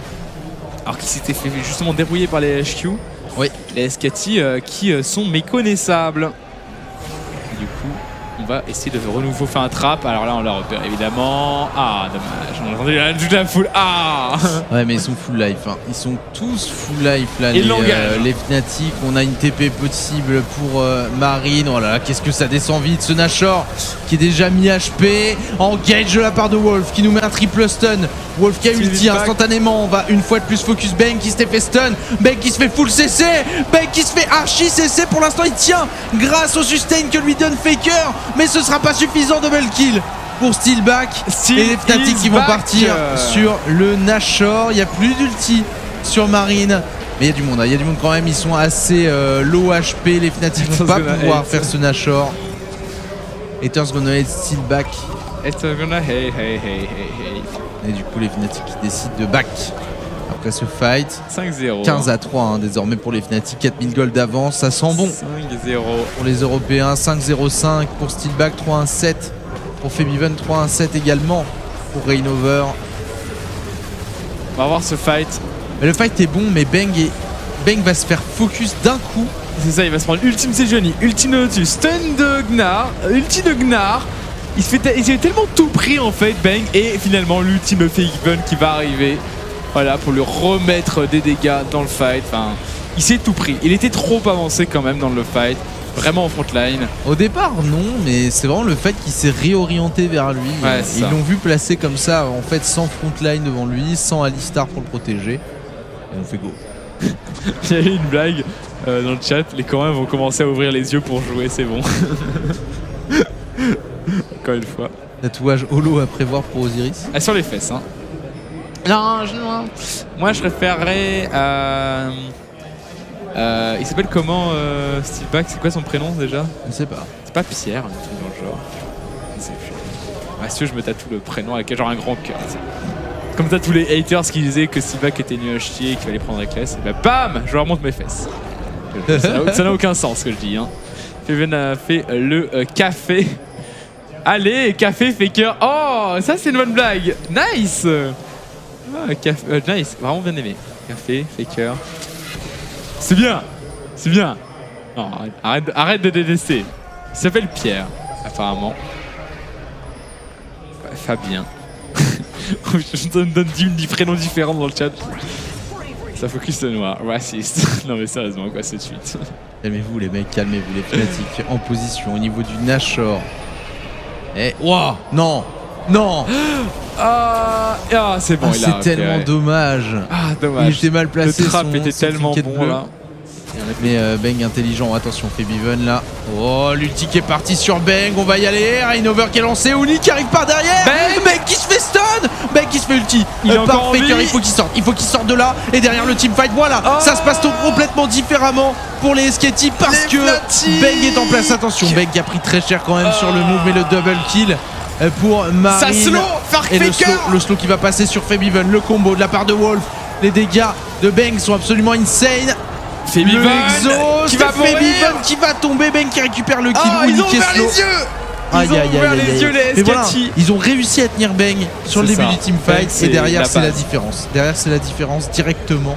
Alors qu'ils s'étaient fait justement débrouiller par les HQ. Oui. Les SKT qui sont méconnaissables. Et du coup, on va essayer de renouveau faire un trap. Alors là, on l'a repère évidemment. Ah, dommage. On a entendu toute la foule. Ah. Ouais, mais ils sont full life. Hein. Ils sont tous full life là. Et les Fnatic. On a une TP possible pour Marine. Oh là là, qu'est-ce que ça descend vite. Ce Nashor qui est déjà mis HP. Engage de la part de Wolf qui nous met un triple stun. Wolf qui a ulti instantanément. On va une fois de plus focus Bang qui s'était fait stun. Bang qui se fait full CC. Bang qui se fait archi CC. Pour l'instant, il tient grâce au sustain que lui donne Faker. Mais ce sera pas suffisant. Double kill pour Steelback. Et les Fnatic qui vont partir sur le Nashor. Il n'y a plus d'ulti sur Marine. Mais il y a du monde. Il y a du monde quand même. Ils sont assez low HP. Les Fnatic vont pas pouvoir faire ce Nashor. Haters gonna hate Steelback. Haters gonna hey. Et du coup, les Fnatic qui décident de back après ce fight. 5-0. 15-3 hein, désormais pour les Fnatic. 4000 gold d'avance. Ça sent bon. 5-0 pour les Européens. 5-0-5 pour Steelback. 3-1-7 pour Febiven. 3-1-7 également pour Reignover. On va voir ce fight. Mais le fight est bon, mais Bang va se faire focus d'un coup. C'est ça, il va se prendre ultime Sejuani, ultime Nautilus, stun de Gnar, ulti de Gnar. Il s'est tellement tout pris en fait, Bang, et finalement l'ultime Febiven qui va arriver. Voilà, pour lui remettre des dégâts dans le fight. Enfin, il s'est tout pris. Il était trop avancé quand même dans le fight. Vraiment en frontline. Au départ, non, mais c'est vraiment le fait qu'il s'est réorienté vers lui. Ouais, ils l'ont vu placé comme ça, en fait, sans frontline devant lui, sans Alistar pour le protéger. Et on fait go. Il y a eu une blague dans le chat. Les Coréens vont commencer à ouvrir les yeux pour jouer, c'est bon. Encore une fois. Tatouage holo à prévoir pour Osiris. Ah, sur les fesses, hein. Non, moi je préférerais. Il s'appelle comment Steelback? C'est quoi son prénom déjà? Je ne sais pas. C'est pas Pierre, un truc dans le genre. Je sais plus. Ah, si je me tatoue le prénom avec genre un grand cœur. Comme ça, tous les haters qui disaient que Steelback était nul à chier et qu'il fallait prendre la classe, et bah bam, je leur montre mes fesses. Ça n'a aucun sens ce que je dis. Hein. Feven a fait le café. Allez, café, Faker. Oh, ça c'est une bonne blague. Nice. Nice, vraiment bien aimé. Café, Faker. C'est bien. C'est bien. Non, arrête de détester. Il s'appelle Pierre, apparemment. Ouais, Fabien. Je te donne 10 prénoms différents dans le chat. Ça focus le noir. Raciste. Non mais sérieusement, quoi, c'est de suite. Calmez-vous les mecs, calmez-vous les Fnatic en position au niveau du Nashor. Et wow, non. C'est bon, c'est tellement dommage. Ah, dommage. Il était mal placé. Le trap était tellement bon là. Mais Bang intelligent, attention, Febiven là. Oh, l'ulti qui est parti sur Bang, on va y aller. Reignover qui est lancé, Uni qui arrive par derrière. Bang qui se fait stun. Bang qui se fait ulti. Par Faker, il faut qu'il sorte de là. Et derrière le teamfight, voilà, ça se passe complètement différemment pour les SKT parce que Bang est en place. Attention, Bang qui a pris très cher quand même sur le move, mais le double kill pour Marine. Ça slow, et le slow qui va passer sur Febiven, le combo de la part de Wolf. Les dégâts de Bang sont absolument insane. Febiven qui va tomber, Bang qui récupère le kill. Ils ont ouvert les yeux. Ils ont ouvert les yeux, les SKT. Voilà, ils ont réussi à tenir Bang sur le début du teamfight. Et derrière, c'est la différence. Derrière, c'est la différence directement.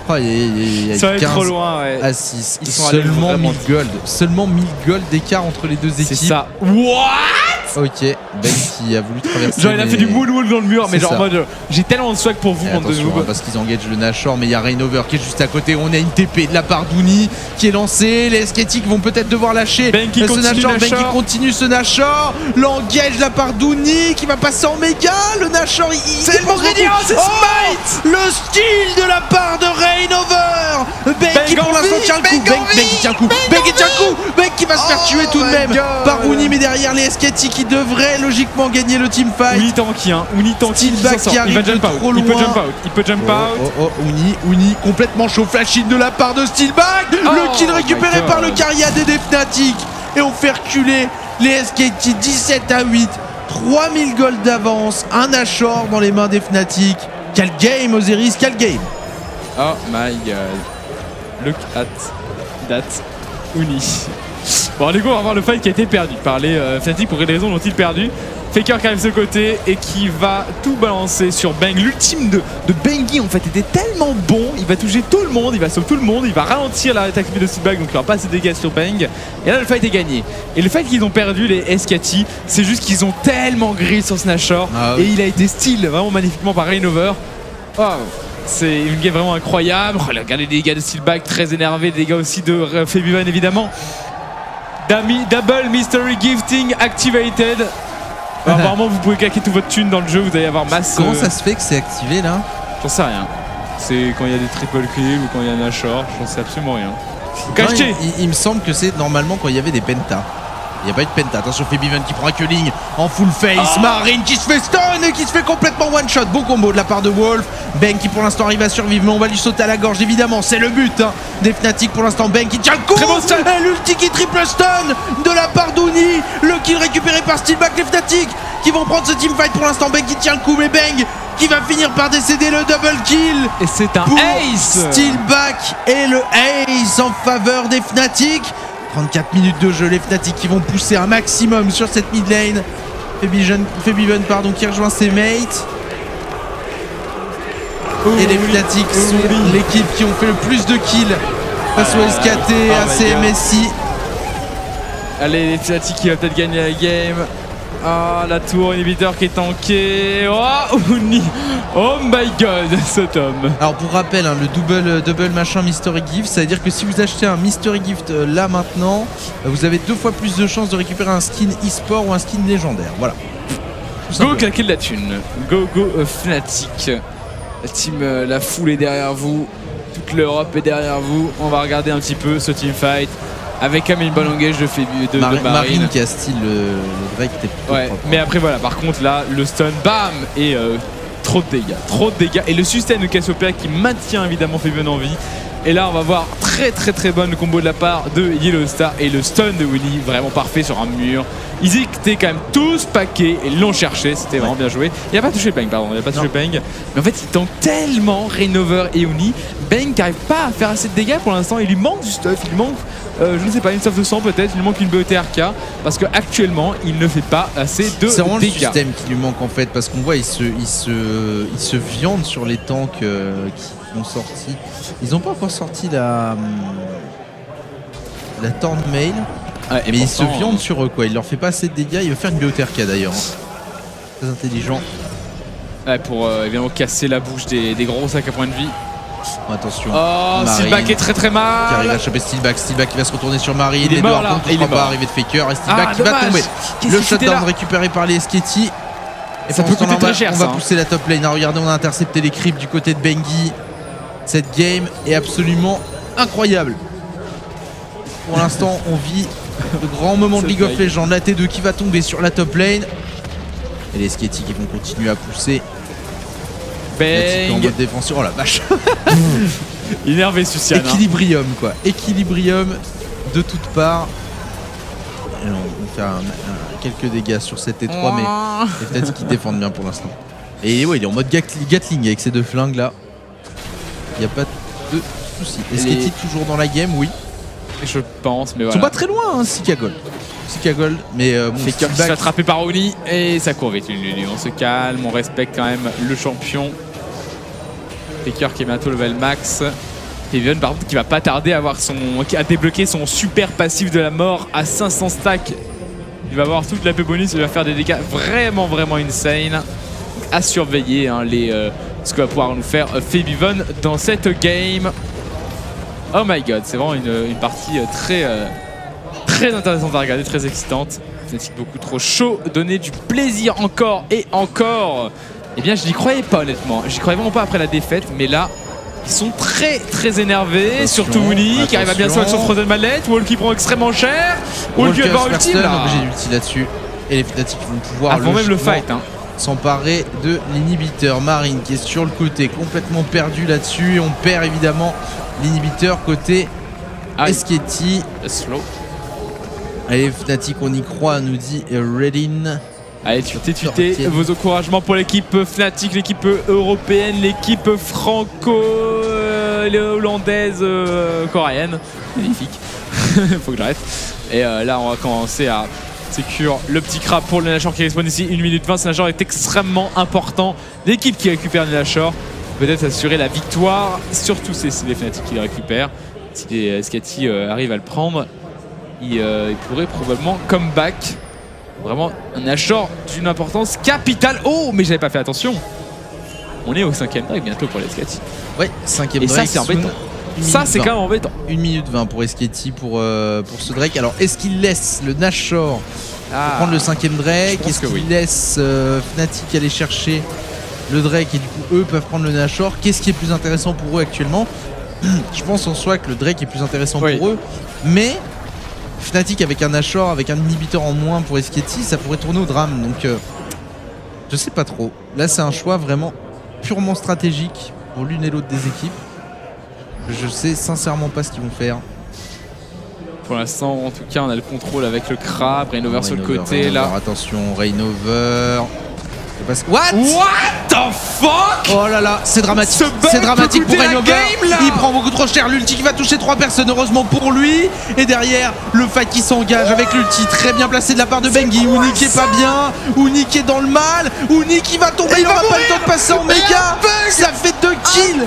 Ça va être trop loin, ouais. À 6. Seulement 1000 gold. Seulement 1000 gold d'écart entre les deux équipes. C'est ça. What? Ok, Ben qui a voulu traverser. Genre il a fait du moonwalk dans le mur, mais genre en mode j'ai tellement de swag pour vous, bande de noobs. Parce qu'ils engagent le Nashor, mais il y a Rainover qui est juste à côté. On a une TP de la part d'Uni qui est lancée. Les Skettiques vont peut-être devoir lâcher Ben qui continue Nashor. Ben qui continue ce Nashor. L'engage de la part d'Uni qui va passer en méga. Le Nashor, c'est le ingrédient, c'est Smite. Le style de la part de Rainover. Ben qui pour l'instant tient le coup. Ben qui tient le coup. Ben qui tient le coup. Ben qui va se faire tuer tout de même par Uni, mais derrière les Sketty qui devraient logiquement gagner le teamfight. Uni tanky, hein. Uni tanky. Steelback qui arrive de trop loin. Il peut jump out. Uni complètement chaud. Flash in de la part de Steelback. Le kill récupéré par le Cariad des Fnatic. Et on fait reculer les SKT 17-8. 3000 gold d'avance. Un Nashor dans les mains des Fnatic. Quel game, Osiris, quel game. Oh my god. Look at that Uni. Bon, du coup, on va voir le fight qui a été perdu par les Fnatic pour les raisons dont ils perdu. Faker qui arrive de ce côté et qui va tout balancer sur Bang. L'ultime de Bengi en fait était tellement bon, il va toucher tout le monde, il va sauver tout le monde, il va ralentir l'attaque de Steelback, donc il n'y aura pas assez de dégâts sur Bang. Et là le fight est gagné. Et le fight qu'ils ont perdu les SKT, c'est juste qu'ils ont tellement grill sur Snashor et il a été steal vraiment magnifiquement par Rainover. Wow. C'est une game vraiment incroyable. Regardez les dégâts de Steelback très énervé, des dégâts aussi de Febivan évidemment. Double Mystery Gifting activated. Apparemment vous pouvez claquer toute votre thune dans le jeu, vous allez avoir masse. Comment ça se fait que c'est activé là? J'en sais rien. C'est quand il y a des triple kills ou quand il y a un Nashor, j'en sais absolument rien. Il me semble que c'est normalement quand il y avait des pentas. Il n'y a pas eu de penta. Attention, Febivan qui prend un culling en full face. Marine qui se fait stun et qui se fait complètement one shot. Beau combo de la part de Wolf. Ben qui pour l'instant arrive à survivre, mais on va lui sauter à la gorge évidemment. C'est le but des Fnatic pour l'instant. Ben qui tient le coup. Très bon stun. L'ulti qui triple stun de la part d'Uni. Le kill récupéré par Steelback. Les Fnatic qui vont prendre ce teamfight pour l'instant. Ben qui tient le coup, mais Bang qui va finir par décéder. Le double kill. Et c'est un ace. Steelback et le ace en faveur des Fnatic. 34 minutes de jeu, les Fnatic qui vont pousser un maximum sur cette mid lane. Febivan pardon, qui rejoint ses mates. Et les Fnatic sont l'équipe qui ont fait le plus de kills face au SKT, ACMSI. Allez, les Fnatic qui va peut-être gagner la game. Ah, la tour inhibiteur qui est tankée. Oh, Uni. Oh my god, cet homme. Alors pour rappel, le double machin Mystery Gift, ça veut dire que si vous achetez un Mystery Gift là maintenant, vous avez 2 fois plus de chances de récupérer un skin e-sport ou un skin légendaire. Voilà. Go claquer de la thune. Go Fnatic. La team, la foule est derrière vous. Toute l'Europe est derrière vous. On va regarder un petit peu ce teamfight. Avec quand même une bonne engage de Marine qui a style le Drake était plutôt propre. Mais après voilà, par contre là le stun bam et trop de dégâts et le sustain de Cassiopeia qui maintient évidemment Febivan en vie. Et là on va voir très bonne combo de la part de Yellowstar et le stun de Willy vraiment parfait sur un mur. Ils étaient quand même tous paquets et l'ont cherché, c'était vraiment bien joué. Il n'a pas touché Bang, pardon, il n'a pas touché Bang. Mais en fait il tente tellement Rainover et Uni. Bang qui n'arrive pas à faire assez de dégâts pour l'instant, il lui manque du stuff, il lui manque je ne sais pas, une sauve de sang peut-être, il lui manque une BOTRK parce qu'actuellement il ne fait pas assez de dégâts. C'est vraiment le système qui lui manque en fait parce qu'on voit il se viande sur les tanks qui ont sorti. Ils n'ont pas encore sorti la Thornmail, mais ils se viandent sur eux quoi, il leur fait pas assez de dégâts, il veut faire une BOTRK d'ailleurs. Très intelligent. Ouais, pour évidemment casser la bouche des gros sacs à point de vie. Attention. Oh, Steelback est très mal. Qui arrive à choper Steelback qui va se retourner sur Marine. Il est mort là. Il va arriver de Faker et Steelback qui va tomber. Le shutdown récupéré par les Sketty. Et ça peut coûter très cher. On va pousser la top lane. Regardez, on a intercepté les creeps du côté de Bengi. Cette game est absolument incroyable. Pour l'instant, on vit de grands moments de League of Legends. La T2 qui va tomber sur la top lane. Et les Sketty qui vont continuer à pousser. Bang. En mode défensif. Oh la vache. Énervé Sucian. Équilibrium quoi. Équilibrium de toutes parts. Et on fait quelques dégâts sur cette T3 mais les Fnatic qui défendent bien pour l'instant. Et ouais, il est en mode Gatling avec ces 2 flingues là. Il n'y a pas de soucis. Est-ce qu'il est toujours dans la game? Oui. Je pense, mais voilà. Ils sont pas très loin, hein, Sika Gold. Mais bon, Faker qui se fait attraper par Uni et ça court vite. On se calme, on respecte quand même le champion. Faker qui est bientôt level max. Febivan par contre qui va pas tarder à avoir à débloquer son super passif de la mort à 500 stacks Il va avoir toute la paix bonus, il va faire des dégâts vraiment insane. Donc, à surveiller hein, ce que va pouvoir nous faire Febivon dans cette game. Oh my god, c'est vraiment une partie très intéressante à regarder, très excitante. Fnatic beaucoup trop chaud, donner du plaisir encore et encore. Eh bien, je n'y croyais pas honnêtement. J'y croyais vraiment pas après la défaite, mais là, ils sont très énervés. Attention, surtout Uni qui arrive à bien sur l'action de Frozen Mallet. Wall qui prend extrêmement cher. Wall qui va avoir ultime là. Obligé d'ulti là-dessus. Et les Fnatic vont pouvoir avant même le fight. Hein. S'emparer de l'inhibiteur. Marine qui est sur le côté, complètement perdu là-dessus. Et on perd évidemment l'inhibiteur côté Esketti. Slow. Allez, Fnatic, on y croit, nous dit Redin. Allez, tuez vos encouragements pour l'équipe Fnatic, l'équipe européenne, l'équipe franco-hollandaise, coréenne. Magnifique. Faut que j'arrête. Et là, on va commencer à sécure le petit crabe pour le Nashor qui respawn ici. 1 minute 20, ce Nashor est extrêmement important. L'équipe qui récupère le Nashor peut-être assurer la victoire. Surtout c'est les Fnatic qui le récupèrent. Si les Skati arrivent à le prendre, il pourrait probablement comeback. Vraiment un Nashor d'une importance capitale. Oh, mais j'avais pas fait attention. On est au 5ème Drake bientôt pour les Skati. Ouais, 5ème Drake. Et ça, c'est embêtant. Ça, c'est quand même embêtant. 1 minute 20 pour Esketti pour ce Drake. Alors, est-ce qu'il laisse le Nashor pour prendre le 5ème Drake? Est-ce qu'il laisse Fnatic aller chercher le Drake et du coup, eux peuvent prendre le Nashor? Qu'est-ce qui est plus intéressant pour eux actuellement? Je pense en soi que le Drake est plus intéressant pour eux. Mais Fnatic avec un Nashor, avec un inhibiteur en moins pour Esketti, ça pourrait tourner au drame. Donc, je sais pas trop. Là, c'est un choix vraiment purement stratégique pour l'une et l'autre des équipes. Je sais sincèrement pas ce qu'ils vont faire. Pour l'instant, en tout cas, on a le contrôle avec le crabe. Rainover sur le côté là. Attention, Rainover. What the fuck? Oh là là, c'est dramatique. C'est dramatique pour Rainover. Il prend beaucoup trop cher. L'ulti qui va toucher 3 personnes, heureusement pour lui. Et derrière, le fight qui s'engage avec l'ulti. Très bien placé de la part de Bengi. Uni qui est pas bien. Uni qui est dans le mal. Uni qui va tomber. Il n'aura pas le temps de passer en méga. Ça fait 2 kills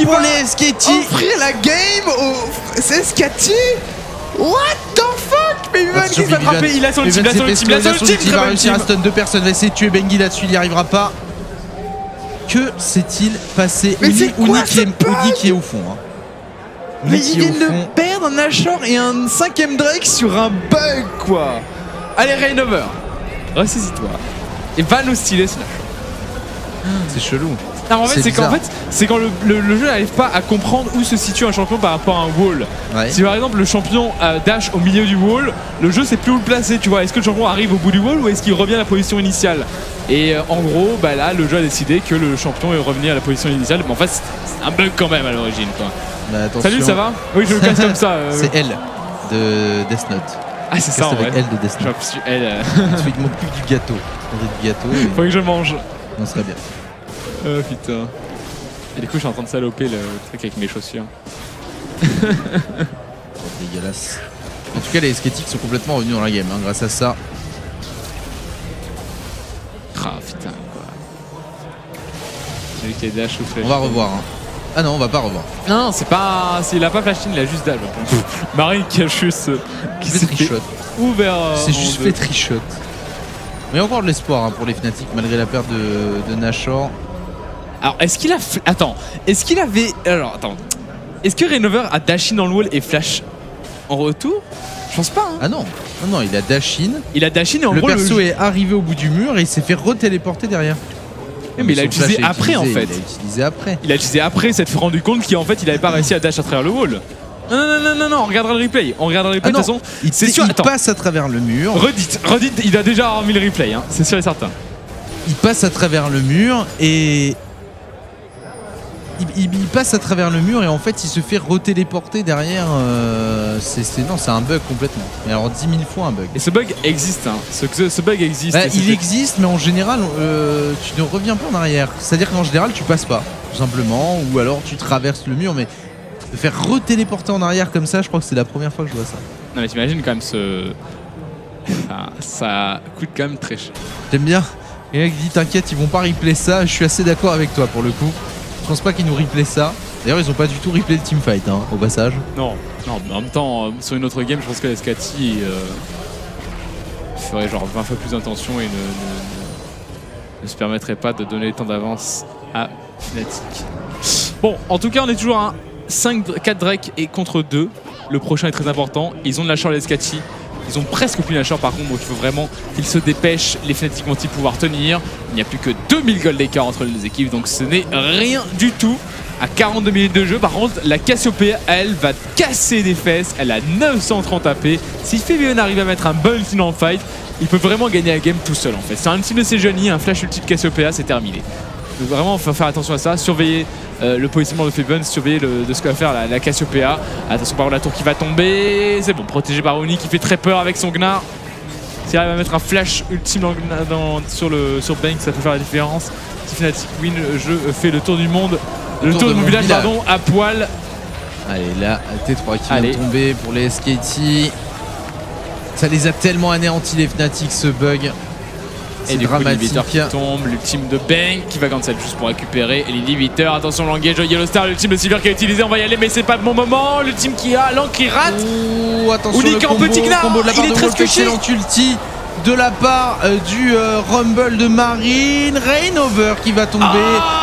pour les Skati. Offrir la game au Skati. What the fuck? Mais Vivian qui va frapper, il a son ultime, il va réussir à stun 2 personnes, va essayer de tuer Bengi là-dessus, il n'y arrivera pas. Que s'est-il passé? Uni qui est au fond. Hein. Mais il vient de perdre un Nashor et un 5ème Drake sur un bug quoi. Allez Rainover, ressaisis-toi et va nous styler ce Nashor. C'est chelou. Non, en fait, c'est quand le jeu n'arrive pas à comprendre où se situe un champion par rapport à un wall. Ouais. Si par exemple le champion dash au milieu du wall, le jeu sait plus où le placer, tu vois. Est-ce que le champion arrive au bout du wall ou est-ce qu'il revient à la position initiale? Et en gros, bah là, le jeu a décidé que le champion est revenu à la position initiale. Mais en fait, c'est un bug quand même à l'origine. Salut, ça va? Oui, je le casse comme ça. C'est elle de Death Note. Ah, c'est ça, en vrai. Elle de Death Note. Je suis elle. Il manque plus que du gâteau. Du gâteau. Faut que je mange. On serait bien. Oh putain. Et du coup je suis en train de saloper le truc avec mes chaussures. Dégueulasse. En tout cas les Skatiques sont complètement revenus dans la game hein, grâce à ça. Ah putain quoi. J'ai vu que les dash ou flash. On va revoir hein. Ah non on va pas revoir. Non c'est pas. Il a pas flash in, il a juste dash. Marine qui a juste. Qui s'est trichot. Ouvert. C'est juste fait trichot. Mais encore de l'espoir hein, pour les Fnatic malgré la perte de Nashor. Alors, est-ce qu'il a... Attends, est-ce qu'il avait... Alors, attends. Est-ce que Rainover a dash in dans le wall et flash en retour? Je pense pas. Hein. Ah non. Non, il a dash in. Il a dash in et en le gros... Perso est arrivé au bout du mur et il s'est fait retéléporter derrière. Mais il a utilisé après en fait. Il a utilisé après. Il a utilisé après, s'être rendu compte qu'en fait, il avait pas réussi à dash à travers le wall. Non, on regardera le replay. On regardera le replay de toute façon. C'est sûr, il passe à travers le mur. Reddit, il a déjà remis le replay, hein. C'est sûr et certain. Il passe à travers le mur et... Il passe à travers le mur et en fait il se fait retéléporter derrière. Non, c'est un bug complètement. Mais alors 10 000 fois un bug. Et ce bug existe, hein. Ce bug existe. Bah, il existe, mais en général, tu ne reviens pas en arrière. C'est-à-dire qu'en général, tu passes pas, tout simplement, ou alors tu traverses le mur. Mais de faire retéléporter en arrière comme ça, je crois que c'est la première fois que je vois ça. Non, mais t'imagines quand même ce. Ça coûte quand même très cher. J'aime bien. Et le mec dit t'inquiète, ils vont pas replay ça. Je suis assez d'accord avec toi pour le coup. Je pense pas qu'ils nous replay ça. D'ailleurs, ils ont pas du tout replay le teamfight hein, au passage. Non, mais en même temps, sur une autre game, je pense que les Skati. ferait genre 20 fois plus d'intention et ne se permettrait pas de donner tant d'avance à Fnatic. Bon, en tout cas, on est toujours à 4 Drake et contre 2. Le prochain est très important. Ils ont de la chance, les Sketchy. Ils ont presque plus de la chance, par contre, donc il faut vraiment qu'ils se dépêchent. Les Fnatic vont-ils pouvoir tenir? Il n'y a plus que 2000 gold d'écart entre les deux équipes, donc ce n'est rien du tout. À 42 minutes de jeu, par contre, la Cassiopeia, elle, va casser des fesses. Elle a 930 AP. Si Febiven arrive à mettre un bon ulti dans le fight, il peut vraiment gagner la game tout seul, en fait. C'est un ultime de Sejuani, un flash ulti de Cassiopeia, c'est terminé. Donc vraiment, il faut faire attention à ça. Surveiller le positionnement de Febiven, surveiller de ce que va faire la Cassiopeia. Attention, par contre, la tour qui va tomber. C'est bon, protégé par Oni qui fait très peur avec son Gnar. S'il arrive à mettre un flash ultime sur Bank, ça peut faire la différence. Si Fnatic win, je fais le tour du monde. Le tour de mon village, pardon, à poil. Allez, là, T3 qui vient de tomber pour les SKT. Ça les a tellement anéantis, les Fnatic, ce bug. Et du dramatique. Coup, qui tombe, l'ultime de Bang qui va cancel juste pour récupérer. Et l'inhibiteur, attention, l'engage de Yellowstar, l'ultime de Silver qui a utilisé, on va y aller, mais c'est pas le bon moment. L'ultime qui a, l'encre qui rate. Ouh, attention, Unik en petit Gnar, combo de la part il est de très Wolf, excellent ulti de la part du Rumble de Marine. Rainover qui va tomber.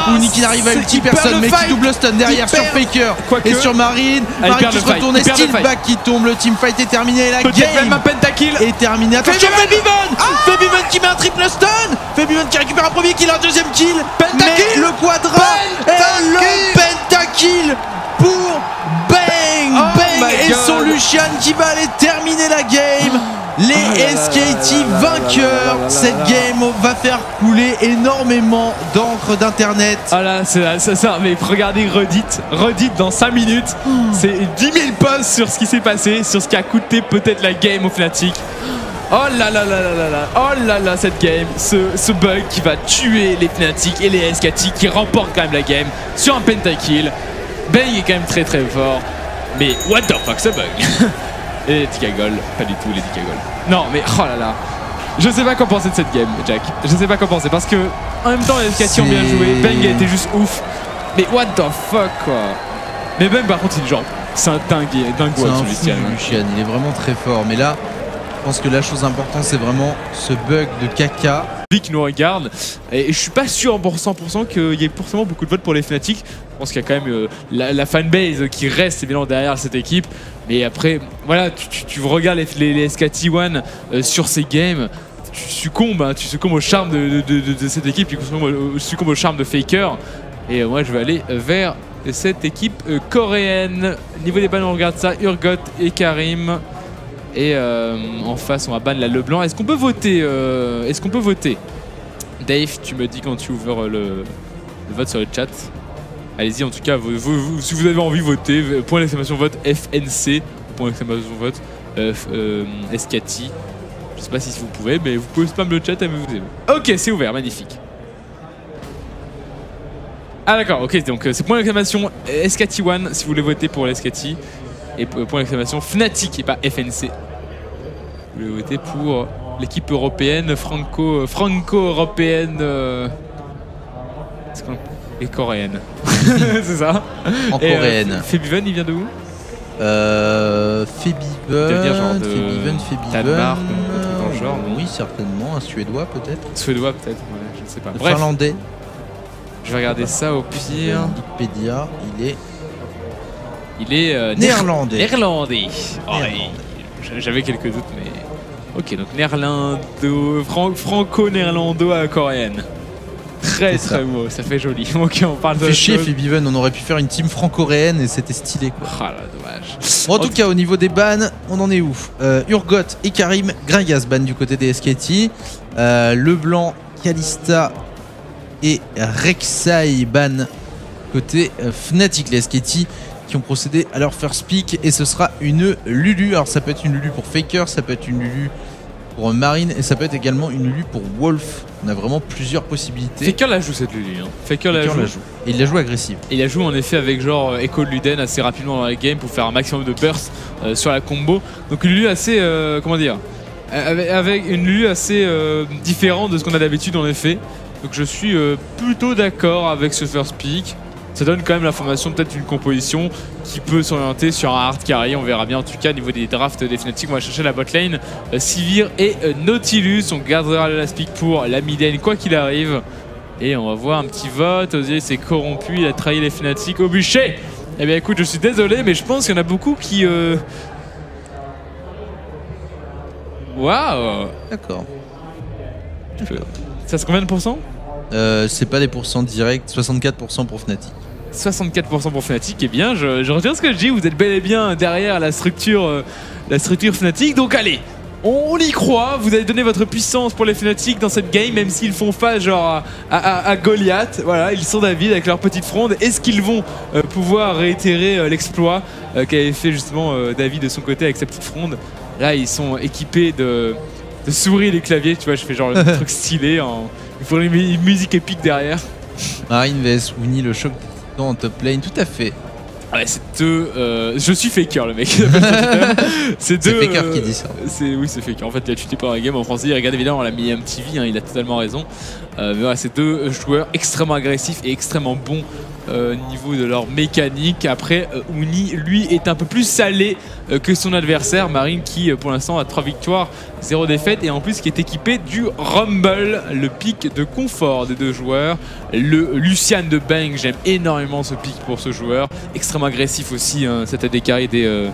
Unik qui n'arrive à ulti personne, mais qui double stun derrière sur Faker et sur Marine. Marine qui se retourne et Steelback qui tombe. Le teamfight est terminé. La game même un pentakill est terminée. Attention, Febiven Febiven qui met un triple stun. Febiven qui récupère un premier kill, un deuxième kill. Mais le quadra et le pentakill pour Bang. Bang et son Lucian qui va aller terminer la game. Les SKT vainqueurs. Cette game va faire couler énormément d'encre d'internet. Ah là, c'est ça, mais regardez Reddit dans 5 minutes. C'est 10 000 posts sur ce qui s'est passé, sur ce qui a coûté peut-être la game au Fnatic. Oh là là là là là là. Oh là là, cette game, ce bug qui va tuer les Fnatic et les SKT qui remportent quand même la game sur un pentakill. Bang est quand même très très fort. Mais what the fuck, ce bug. Et les Tikagol, pas du tout les Tikagol. Non mais oh là là. Je sais pas quoi penser de cette game, Jack. Je sais pas quoi penser parce que en même temps les SKT ont bien joué. Bang a été juste ouf. Mais what the fuck quoi. Mais Bang par contre il est genre, c'est un dingue sur Lucian. Il est vraiment très fort. Mais là, je pense que la chose importante c'est vraiment ce bug de caca. Qui nous regarde et je suis pas sûr pour 100% qu'il y ait forcément beaucoup de votes pour les Fnatic. Je pense qu'il y a quand même la fanbase qui reste évidemment derrière cette équipe. Mais après, voilà, tu regardes les SKT1 sur ces games, tu succombes au charme de cette équipe, tu succombes au charme de Faker. Et moi, je vais aller vers cette équipe coréenne. Niveau des bans, on regarde ça, Urgot et Karim. Et en face, on va ban la Leblanc. Est-ce qu'on peut voter Dave, tu me dis quand tu ouvres le vote sur le chat. Allez-y, en tout cas, si vous avez envie, votez. Point d'exclamation vote FNC. Point d'exclamation vote SKT. Je sais pas si vous pouvez, mais vous pouvez spam le chat. Ok, c'est ouvert, magnifique. Ah d'accord, ok, donc c'est point d'exclamation SKT1 si vous voulez voter pour l'SKT. Et point d'exclamation Fnatic et pas FNC. Vous voulez voter pour l'équipe européenne, franco-européenne et coréenne. C'est ça. En coréenne. Febiven, il vient de où Febiven, Danemark, dans le genre. Oui, certainement. Un Suédois peut-être. Suédois peut-être, ouais, je ne sais pas. Bref. Finlandais. Je vais regarder ça au pire. Wikipédia, il est néerlandais. Néerlandais. Oh, j'avais quelques doutes, mais... Ok, donc franco-néerlando-coréenne. Très beau, ça fait joli. Ok, on parle de... Fait chier, Febiven, on aurait pu faire une team franco-coréenne et c'était stylé quoi. Ah là, dommage. Bon, en tout cas, au niveau des bans, on en est où Urgot et Karim, Gringas ban du côté des SKT. Leblanc, Kalista et Rek'Sai ban côté Fnatic, les SKT qui ont procédé à leur first pick. Et ce sera une Lulu. Alors ça peut être une Lulu pour Faker, ça peut être une Lulu pour Marine et ça peut être également une Lulu pour Wolf. On a vraiment plusieurs possibilités. Faker la joue cette Lulu. Hein. Faker la joue. Et il la joue agressive. Et il la joue en effet avec genre Echo de Luden assez rapidement dans la game pour faire un maximum de burst sur la combo. Donc une Lulu assez, comment dire, avec une Lulu assez différente de ce qu'on a d'habitude en effet. Donc je suis plutôt d'accord avec ce first pick. ça donne quand même l'information peut-être d'une composition qui peut s'orienter sur un hard carry. On verra bien en tout cas au niveau des drafts des Fnatic. On va chercher la bot lane, Sivir et Nautilus. On gardera le last pick pour la mid lane quoi qu'il arrive. Et on va voir un petit vote. Osier s'est corrompu, il a trahi les Fnatic au bûcher. Eh bien écoute, je suis désolé, mais je pense qu'il y en a beaucoup qui... Waouh. D'accord. Ça c'est combien de pourcents? C'est pas des pourcents directs, 64% pour Fnatic. 64% pour Fnatic, eh bien je retiens ce que je dis, vous êtes bel et bien derrière la structure Fnatic, donc allez, on y croit, vous avez donné votre puissance pour les Fnatic dans cette game, même s'ils font face genre à Goliath, voilà, ils sont David avec leur petite fronde. Est-ce qu'ils vont pouvoir réitérer l'exploit qu'avait fait justement David de son côté avec sa petite fronde? Là ils sont équipés de souris et des claviers, tu vois, je fais genre le truc stylé, il faudrait une musique épique derrière. Marine vs Winnie, le choc en top lane, tout à fait. Ouais, c'est deux. Je suis faker, le mec. C'est faker qui dit ça. Oui, c'est faker. En fait, il a tué par la game en français. Regarde, évidemment, on l'a mis un petit vie, hein, il a totalement raison. Mais voilà, c'est deux joueurs extrêmement agressifs et extrêmement bons au niveau de leur mécanique. Après, Uni, lui, est un peu plus salé que son adversaire. Marine, qui pour l'instant a 3 victoires, 0 défaite. Et en plus, qui est équipé du Rumble, le pic de confort des deux joueurs. Le Lucian de Bang, j'aime énormément ce pic pour ce joueur. Extrêmement agressif aussi, hein, cet AD carry des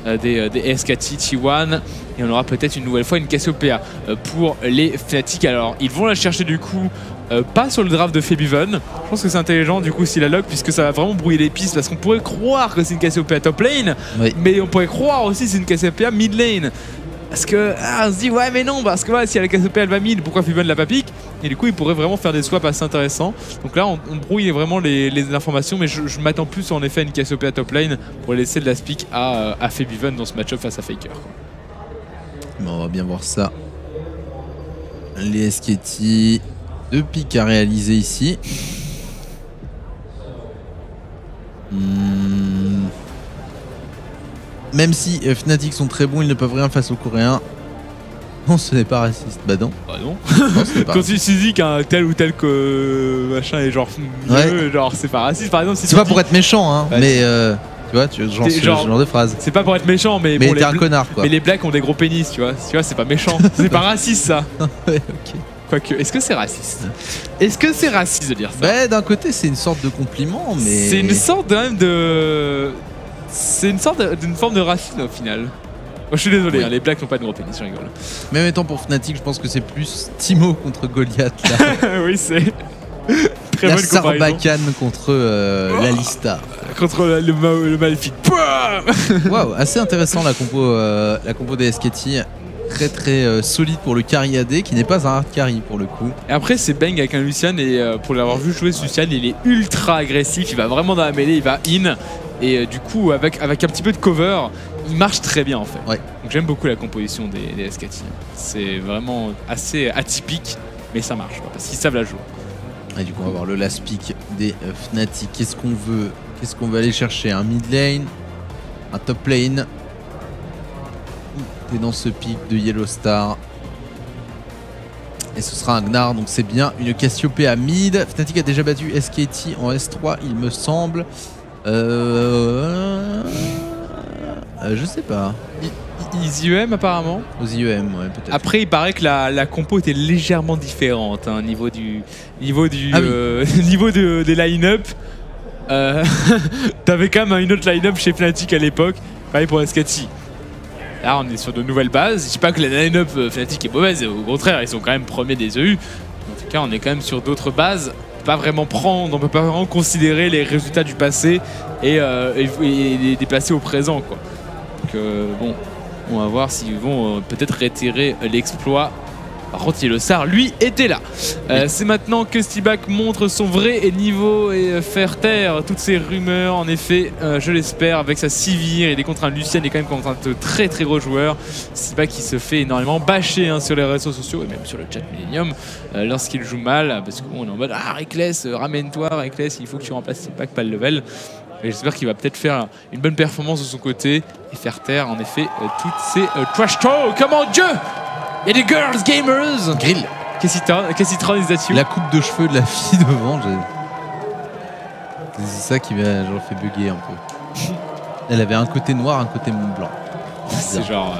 SKT T1. Et on aura peut-être une nouvelle fois une Cassiopeia pour les Fnatic. Alors ils vont la chercher du coup pas sur le draft de Febiven. Je pense que c'est intelligent du coup s'il la lock, puisque ça va vraiment brouiller les pistes, parce qu'on pourrait croire que c'est une Cassiopeia top lane, oui, mais on pourrait croire aussi que c'est une Cassiopeia mid lane. Parce que on se dit ouais mais non, parce que ouais, si la Cassiopeia elle va mid, pourquoi Febiven l'a pas pique? Et du coup il pourrait vraiment faire des swaps assez intéressants. Donc là on brouille vraiment les informations, mais je m'attends plus en effet à une Cassiopeia top lane pour laisser de la speak à Febiven dans ce match-up face à Faker. Bon, on va bien voir ça. Les SKT, 2 pics à réaliser ici. Même si Fnatic sont très bons, ils ne peuvent rien face aux Coréens. Non, ce n'est pas raciste. Bah non. Bah non. Non, quand tu dis qu'un tel ou tel machin est genre mieux, ouais, genre c'est pas raciste. Par exemple, si c'est pas pour être méchant, hein, ouais, mais tu vois, ce genre de phrase. C'est pas pour être méchant, mais bon, t'es un connard quoi. Mais les blacks ont des gros pénis, tu vois, c'est pas méchant. C'est pas raciste ça. Ouais, ok. Quoique, est-ce que c'est raciste? Est-ce que c'est raciste de dire ça? Bah d'un côté c'est une sorte de compliment, mais... C'est une sorte même de... C'est une sorte d'une forme de racisme au final. Moi, je suis désolé, oui, hein, les blacks n'ont pas de gros pénis, je rigole. Même étant pour Fnatic, je pense que c'est plus Timo contre Goliath là. Oui, c'est... Très bonne comparaison. Sarbacane contre l'Alistar. Contre le Maléfique. Waouh, assez intéressant la compo des SKT. Très très solide pour le carry AD, qui n'est pas un hard carry pour le coup. Et après c'est Bang avec un Lucian, et pour l'avoir vu jouer Lucian, il est ultra agressif, il va vraiment dans la mêlée, il va in, et du coup avec un petit peu de cover, il marche très bien en fait. Ouais. Donc j'aime beaucoup la composition des SKT. C'est vraiment assez atypique, mais ça marche quoi, parce qu'ils savent la jouer. Et du coup on va voir le last pick des Fnatic. Qu'est-ce qu'on veut aller chercher? Un mid lane, un top lane. Et dans ce pic de Yellow Star. Et ce sera un Gnar, donc c'est bien une Cassiopeia mid. Fnatic a déjà battu SKT en S3, il me semble. Je sais pas. Ils IEM apparemment. Aux IEM, ouais, peut-être. Après, il paraît que la compo était légèrement différente au niveau du niveau des line-up. T'avais quand même une autre line-up chez Fnatic à l'époque, pareil pour SKT. Là, on est sur de nouvelles bases. Je dis pas que la line-up Fnatic est mauvaise, au contraire, ils sont quand même premiers des EU. En tout cas, on est quand même sur d'autres bases. On peut pas vraiment considérer les résultats du passé et les déplacer au présent, quoi. Donc, bon, on va voir s'ils vont peut-être réitérer l'exploit. Par contre, Yellow Star, lui, était là. C'est maintenant que Stibac montre son vrai niveau et faire taire toutes ces rumeurs. En effet, je l'espère, avec sa Sivir, il est contre un Lucian, il est quand même contre un très très gros joueur. Stibac qui se fait énormément bâcher sur les réseaux sociaux et même sur le chat Millennium lorsqu'il joue mal. Parce qu'on est en mode « Ah, Reckless, ramène-toi, Reckless, il faut que tu remplaces Stibac, pas le level ». Et j'espère qu'il va peut-être faire une bonne performance de son côté et faire taire, en effet, toutes ces trash talk. Comment Dieu! Il y a des girls gamers. Grill. Qu'est-ce qui is that you? La coupe de cheveux de la fille devant. C'est ça qui m'a fait bugger un peu. Elle avait un côté noir, un côté blanc. C'est genre...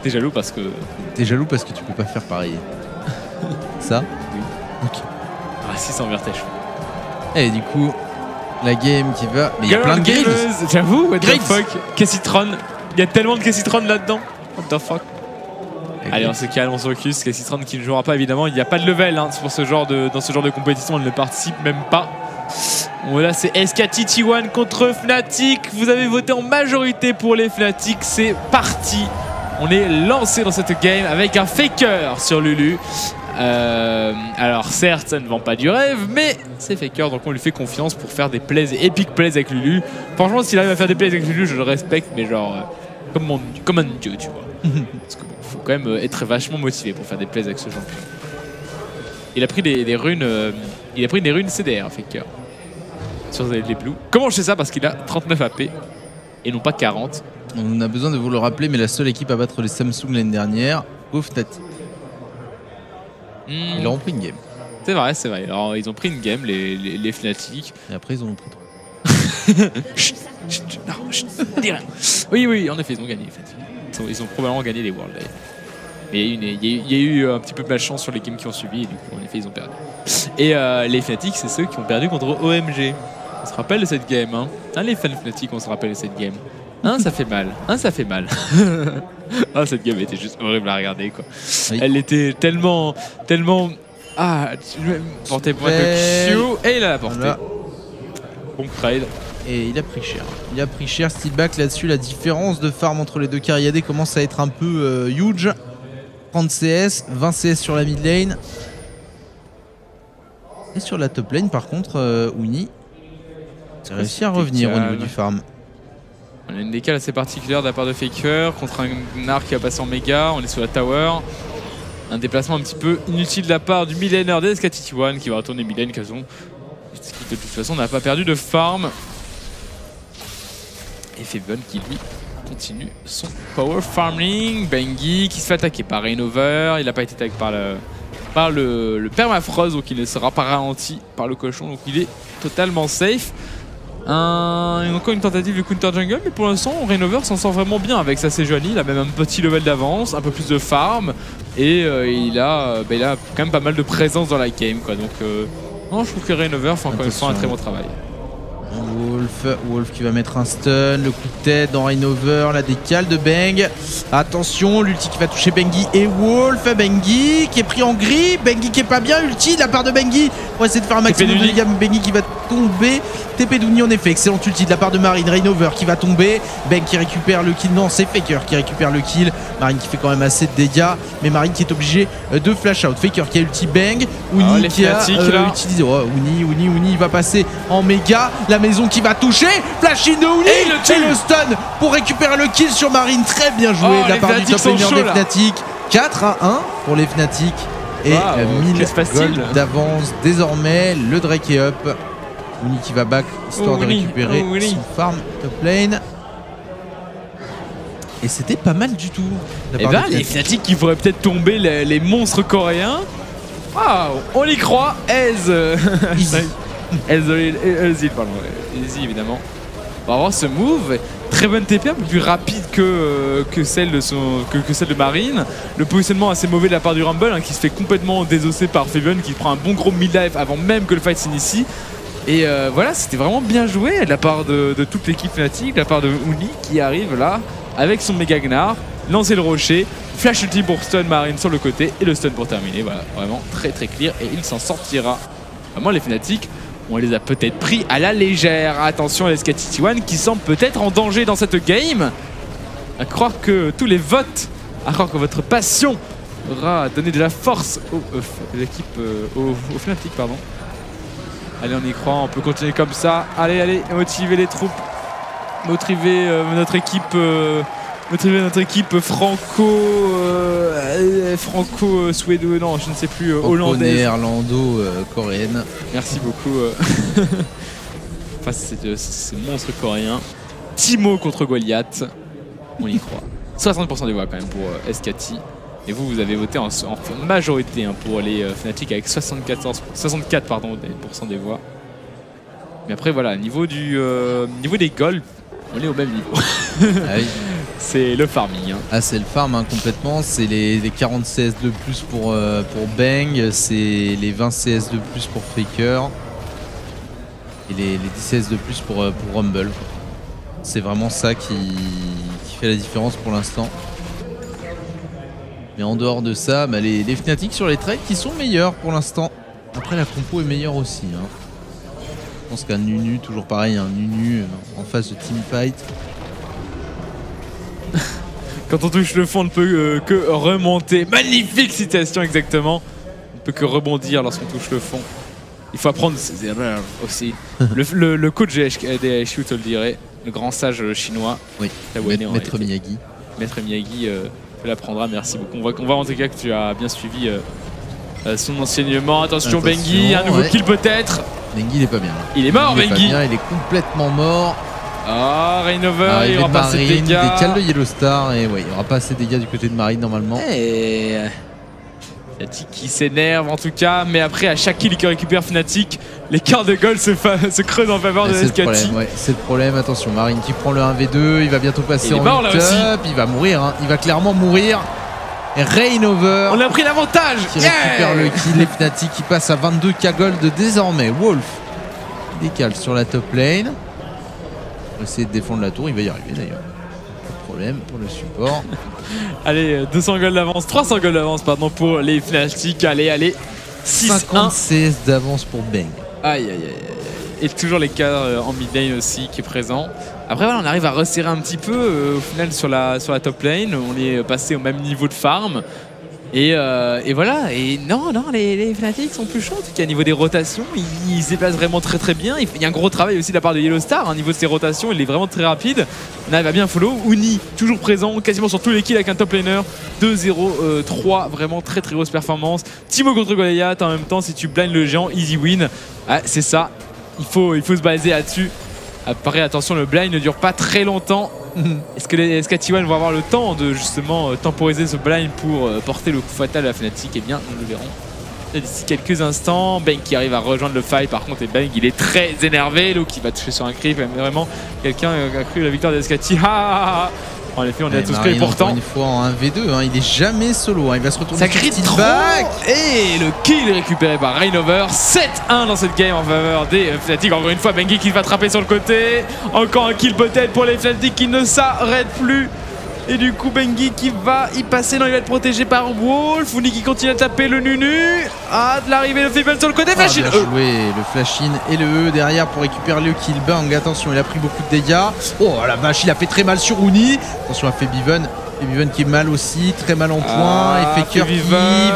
T'es jaloux parce que... T'es jaloux parce que tu peux pas faire pareil. Ça? Oui. Ok. Ah, 600 vertèges. Et du coup, la game qui va... Mais il y a plein de grilles. J'avoue, what the Grills. fuck. Kessitron. Il y a tellement de Kessitron là-dedans. What the fuck. Allez, on se calme, on se focus. Kessitron qui ne jouera pas évidemment. Il n'y a pas de level hein, pour ce genre dans ce genre de compétition. Elle ne participe même pas. Bon, là, c'est SKT T1 contre Fnatic. Vous avez voté en majorité pour les Fnatic. C'est parti. On est lancé dans cette game avec un faker sur Lulu. Alors certes, ça ne vend pas du rêve, mais c'est faker, donc on lui fait confiance pour faire des plays, epic plays avec Lulu. Franchement, s'il arrive à faire des plays avec Lulu, je le respecte, mais genre comme un dieu, tu vois. Parce que bon, faut quand même être vachement motivé pour faire des plays avec ce champion. Il a pris des runes, il a pris des runes CDR, faker. Sur les blues. Comment je sais ça? Parce qu'il a 39 AP et non pas 40. On a besoin de vous le rappeler, mais la seule équipe à battre les Samsung l'année dernière, Fnatic. Ils leur ont pris une game. C'est vrai, c'est vrai. Alors, ils ont pris une game, les Fnatic. Et après, ils en ont pris 3. Non, dis rien. Oui, oui, en effet, ils ont gagné. Ils ont probablement gagné les Worlds. Mais il y a eu un petit peu de malchance sur les games qui ont suivi. Et du coup, en effet, ils ont perdu. Et les Fnatic, c'est ceux qui ont perdu contre OMG. On se rappelle de cette game. Hein, les fans Fnatic, on se rappelle de cette game. Hein, ça fait mal. Hein, ça fait mal. Ah, cette game était juste horrible à regarder, quoi. Oui. Elle était tellement... Ah, portée pour être Q. Et il a la portée. Voilà. Bon trade. Et il a pris cher. Il a pris cher. Steelback là-dessus. La différence de farm entre les deux carriadés commence à être un peu huge. 30 CS, 20 CS sur la mid lane. Et sur la top lane, par contre, Uni a réussi à revenir au niveau du farm. On a une décale assez particulière de la part de Faker contre un arc qui a passé en méga. On est sur la tower. Un déplacement un petit peu inutile de la part du midlaner des SKT T1 qui va retourner midlane Kazon. Qui de toute façon n'a pas perdu de farm. Et Feven qui lui continue son power farming. Bengi qui se fait attaquer par Rainover. Il n'a pas été attaqué par le permafrost, donc il ne sera pas ralenti par le cochon. Donc il est totalement safe. Encore une tentative de counter jungle, mais pour l'instant Rainover s'en sort vraiment bien avec sa Sejuani. Il a même un petit level d'avance, un peu plus de farm et il a quand même pas mal de présence dans la game, quoi. Donc non, je trouve que Rainover fait encore une fois un très bon travail. Wolf qui va mettre un stun, le coup de tête dans Rainover, la décale de Bang. Attention, l'ulti qui va toucher Bengi et Wolf. Bengi qui est pris en gris, Bengi qui est pas bien, ulti de la part de Bengi. On va essayer de faire un maximum de dégâts. Bengi qui va tomber. TP Douni en effet, excellent ulti de la part de Marine. Rainover qui va tomber, Bang qui récupère le kill. Non, c'est Faker qui récupère le kill. Marine qui fait quand même assez de dégâts, mais Marine qui est obligé de flash out. Faker qui a ulti Bang, Uni qui a utilisé. Oh, Uni va passer en méga. La maison qui va toucher, flash in de Uni et le stun pour récupérer le kill sur Marine. Très bien joué de la part du top laner des Fnatic. 4-1 pour les Fnatic et 1000 gold d'avance désormais. Le Drake est up. Uni qui va back histoire de récupérer son farm top lane. Et c'était pas mal du tout. Et ben les Fnatic qui pourraient peut-être tomber les monstres coréens. Waouh, on y croit. Easy, pardon. Easy évidemment. On va voir ce move. Très bonne TP, un peu plus rapide que celle de Marine. Le positionnement assez mauvais de la part du Rumble hein, qui se fait complètement désosser par Feven qui prend un bon gros mid-life avant même que le fight s'initie. Et voilà, c'était vraiment bien joué de la part de toute l'équipe Fnatic, de la part de Uni qui arrive là avec son méga Gnar, lancer le rocher, flash ulti pour stun Marine sur le côté et le stun pour terminer. Voilà, vraiment très très clear et il s'en sortira. Vraiment les Fnatic, on les a peut-être pris à la légère. Attention à SKT T1 qui semble peut-être en danger dans cette game. À croire que tous les votes, à croire que votre passion aura donné de la force aux Fnatic, pardon. Allez, on y croit, on peut continuer comme ça. Allez, motiver les troupes. Motiver notre équipe franco-suédoise, non, je ne sais plus, hollandaise. Néerlando-coréenne. Merci beaucoup. Face à ce monstre coréen. Timo contre Goliath. On y croit. 60% des voix quand même pour SKT. Et vous avez voté en majorité hein, pour les Fnatic avec 64% des voix. Mais après voilà, niveau des golds, on est au même niveau. Ah oui. C'est le farming. Hein. Ah, c'est le farm hein, complètement. C'est les 40 CS de plus pour Bang, c'est les 20 CS de plus pour Faker et les 10 CS de plus pour Rumble. C'est vraiment ça qui fait la différence pour l'instant. Mais en dehors de ça, bah, les Fnatic sur les trades qui sont meilleurs pour l'instant. Après la compo est meilleure aussi. Hein. Je pense qu'un Nunu, toujours pareil, un Nunu en phase de teamfight. Quand on touche le fond, on ne peut que remonter. Magnifique citation exactement. On ne peut que rebondir lorsqu'on touche le fond. Il faut apprendre ses erreurs aussi. le coach des HQ te le dirait. Le grand sage chinois. Oui, Maître Miyagi. Maître Miyagi te l'apprendra, merci beaucoup. On voit en tout cas que tu as bien suivi son enseignement. Attention Bengi, un nouveau kill peut-être. Bengi il est pas bien. Il est mort Bengi. Il est complètement mort. Ah, Rainover, il aura pas assez de dégâts. Décale de Yellow Star et ouais, il n'y aura pas assez de dégâts du côté de Marine normalement. Et Fnatic qui s'énerve en tout cas, mais après à chaque kill que récupère Fnatic, l'écart de gold se creuse en faveur de SKT. Ouais, c'est le problème, attention, Marine qui prend le 1v2, il va bientôt passer en top, il va mourir, hein. Il va clairement mourir. Et Rainover, on a pris l'avantage qui récupère le kill, les Fnatic qui passe à 22k gold désormais. Wolf décale sur la top lane. On va essayer de défendre la tour, il va y arriver d'ailleurs. Pas de problème pour le support. Allez, 200 gold d'avance, 300 gold d'avance pardon pour les Fnatic. Allez, 50 CS d'avance pour Bang. Aïe. Et toujours l'écart en mid lane aussi qui est présent. Après voilà, on arrive à resserrer un petit peu au final sur la top lane. On est passé au même niveau de farm. Et voilà, et non, les Fnatic sont plus chauds en tout cas au niveau des rotations, ils se déplacent vraiment très bien. Il y a un gros travail aussi de la part de Yellow Star, au niveau de ses rotations, il est vraiment très rapide. On arrive à bien follow, Uni toujours présent, quasiment sur tous les kills avec un top laner, 2-0-3, vraiment très grosse performance. Timo contre Goliath en même temps, si tu blindes le géant, easy win. Ah, c'est ça, il faut se baser là-dessus. Après attention, le blind ne dure pas très longtemps. Est-ce que T1 vont avoir le temps de justement temporiser ce blind pour porter le coup fatal à la Fnatic? Eh bien, nous le verrons d'ici quelques instants. Bang qui arrive à rejoindre le fight par contre, et Bang il est très énervé. Lo qui va toucher sur un creep, vraiment quelqu'un a cru la victoire de SKT. En effet, on est tous prêts pourtant. Une fois en 1v2, hein, il est jamais solo, hein, il va se retourner. Ça crie trop back. Et le kill récupéré par Rainover. 7-1 dans cette game en faveur des Fnatic. Encore une fois, Bengi qui va attraper sur le côté. Encore un kill peut-être pour les Fnatic qui ne s'arrêtent plus. Et du coup, Bengi qui va y passer. Non, il va être protégé par Wolf. Uni qui continue à taper le Nunu. Ah, de l'arrivée de Fable sur le côté. Flash in. Bien joué, le flash in et le E derrière pour récupérer le kill. Bang, attention, il a pris beaucoup de dégâts. Oh la vache, il a fait très mal sur Uni. Attention à Febiven. Febiven qui est mal aussi, très mal en point. Et Faker qui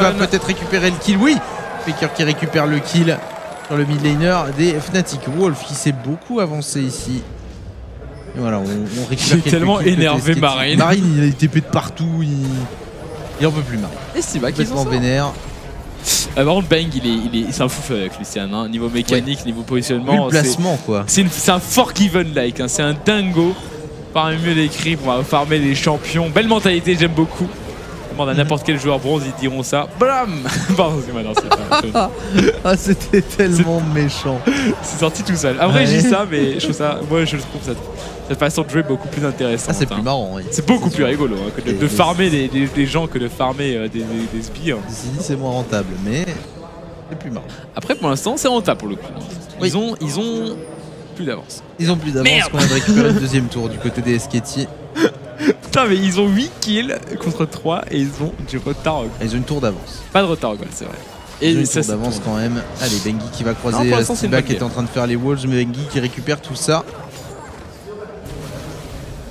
va peut-être récupérer le kill. Oui, Faker qui récupère le kill sur le mid laner des Fnatic. Wolf qui s'est beaucoup avancé ici. Et voilà, on récupère. J'ai tellement énervé Marine. Marine, il a été TP de partout. Il en peut plus, Marine. Et c'est vrai qu'ils sont vénère. Par contre, Bang, il s'en fout avec Lucian. Hein. Niveau mécanique, niveau positionnement. Le placement, quoi. C'est un fork-even-like. Hein. C'est un dingo. Parmi mieux décrit pour farmer les champions. Belle mentalité, j'aime beaucoup. Demande à n'importe quel joueur bronze, ils diront ça. Blam. Pardon, c'est pas. Ah, c'était tellement méchant. C'est sorti tout seul. Après, je dis ça, mais je trouve ça. Moi, je trouve cette façon de jouer beaucoup plus intéressante. Ah, c'est plus marrant, oui. C'est beaucoup plus rigolo hein, que de farmer des gens que de farmer des sbires. C'est moins rentable, mais c'est plus marrant. Après, pour l'instant, c'est rentable pour le coup. Ils ont plus d'avance. Ils ont plus d'avance qu'on vient de récupérer le deuxième tour du côté des SKT. Putain, mais ils ont 8 kills contre 3 et ils ont du retard. Ils ont une tour d'avance. Pas de retard, c'est vrai. Et ils ont une tour d'avance quand même. Allez, Bengi qui va croiser Stiba qui est en train de faire les walls, mais Bengi qui récupère tout ça.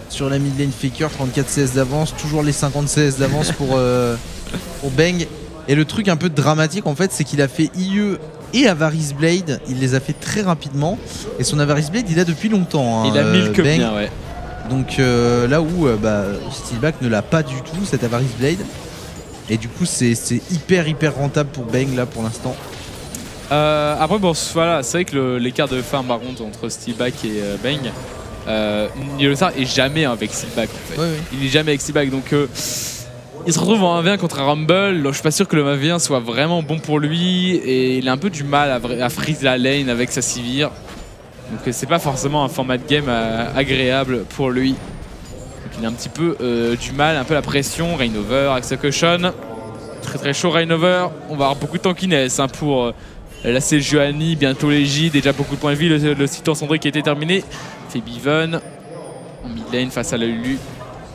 Sur la mid lane, Faker, 34 CS d'avance, toujours les 50 CS d'avance pour Bang. Et le truc un peu dramatique en fait, c'est qu'il a fait IE et Avarice Blade, il les a fait très rapidement. Et son Avarice Blade, il a depuis longtemps. Hein, il a mis le bien, ouais. Donc là où Steelback ne l'a pas du tout, cette Avarice Blade. Et du coup, c'est hyper rentable pour Bang là pour l'instant. Après, bon, voilà, c'est vrai que l'écart de farm par contre entre Steelback et Bang. Yellow Star est jamais avec Steelback en fait. Ouais. Il est jamais avec Steelback donc il se retrouve en 1v1 contre un Rumble. Je suis pas sûr que le 1v1 soit vraiment bon pour lui et il a un peu du mal à freeze la lane avec sa Sivir. Donc c'est pas forcément un format de game agréable pour lui. Donc il a un petit peu du mal, un peu la pression. Rainover, Execution. Très très chaud Rainover. On va avoir beaucoup de tankiness hein, pour la Sejuani, bientôt les J, déjà beaucoup de points de vie. Le site Cendré qui a été terminé. Febiven en mid lane face à la Lulu.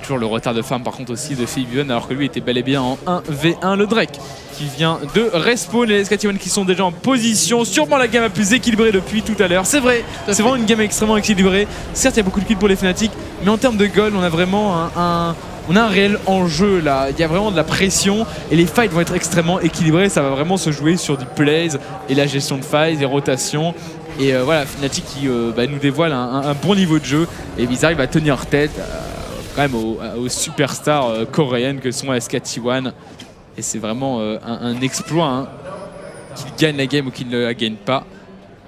Toujours le retard de farm par contre aussi de Febiven alors que lui était bel et bien en 1v1. Le Drake qui vient de respawn. Les SKT1 qui sont déjà en position. Sûrement la game la plus équilibrée depuis tout à l'heure. C'est vrai, c'est vraiment une game extrêmement équilibrée. Certes, il y a beaucoup de kills pour les Fnatic, mais en termes de gold, on a vraiment on a un réel enjeu là. Il y a vraiment de la pression et les fights vont être extrêmement équilibrés. Ça va vraiment se jouer sur du plays et la gestion de fights, des rotations. Et voilà, Fnatic qui nous dévoile un bon niveau de jeu. Et ils arrivent à tenir tête quand même aux superstars coréennes que sont SKT1. Et c'est vraiment un exploit hein, qu'il gagne la game ou qu'il ne la gagne pas.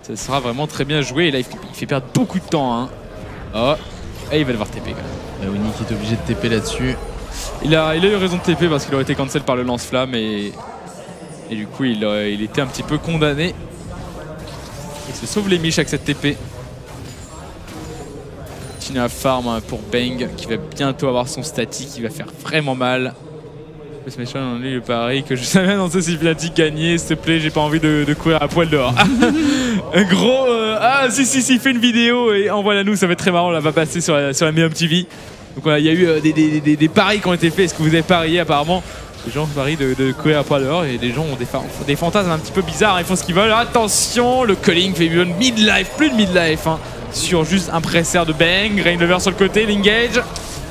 Ça sera vraiment très bien joué. Et là, il fait perdre beaucoup de temps. Hein. Oh, et il va devoir TP quand même. Winnie qui est obligé de TP là-dessus. Il a eu raison de TP parce qu'il aurait été cancel par le lance-flamme. Et du coup, il était un petit peu condamné. Il se sauve les miches avec cette TP. Continue à farm hein, pour Bang qui va bientôt avoir son statique. Il va faire vraiment mal. Ce méchant on est le pari que je savais annoncer si Fnatic gagnait, s'il te plaît, j'ai pas envie de courir à poil dehors. Un gros si, fait une vidéo et envoie-la nous, ça va être très marrant, on la va passer sur la Medium TV. Donc voilà, il y a eu des paris qui ont été faits. Est-ce que vous avez parié apparemment? Les gens parient de courir à poil dehors et les gens ont des fantasmes un petit peu bizarres, ils font ce qu'ils veulent. Attention, le calling fait mid-life, plus de mid-life hein, sur juste un presser de Bang, Rainover sur le côté, l'engage.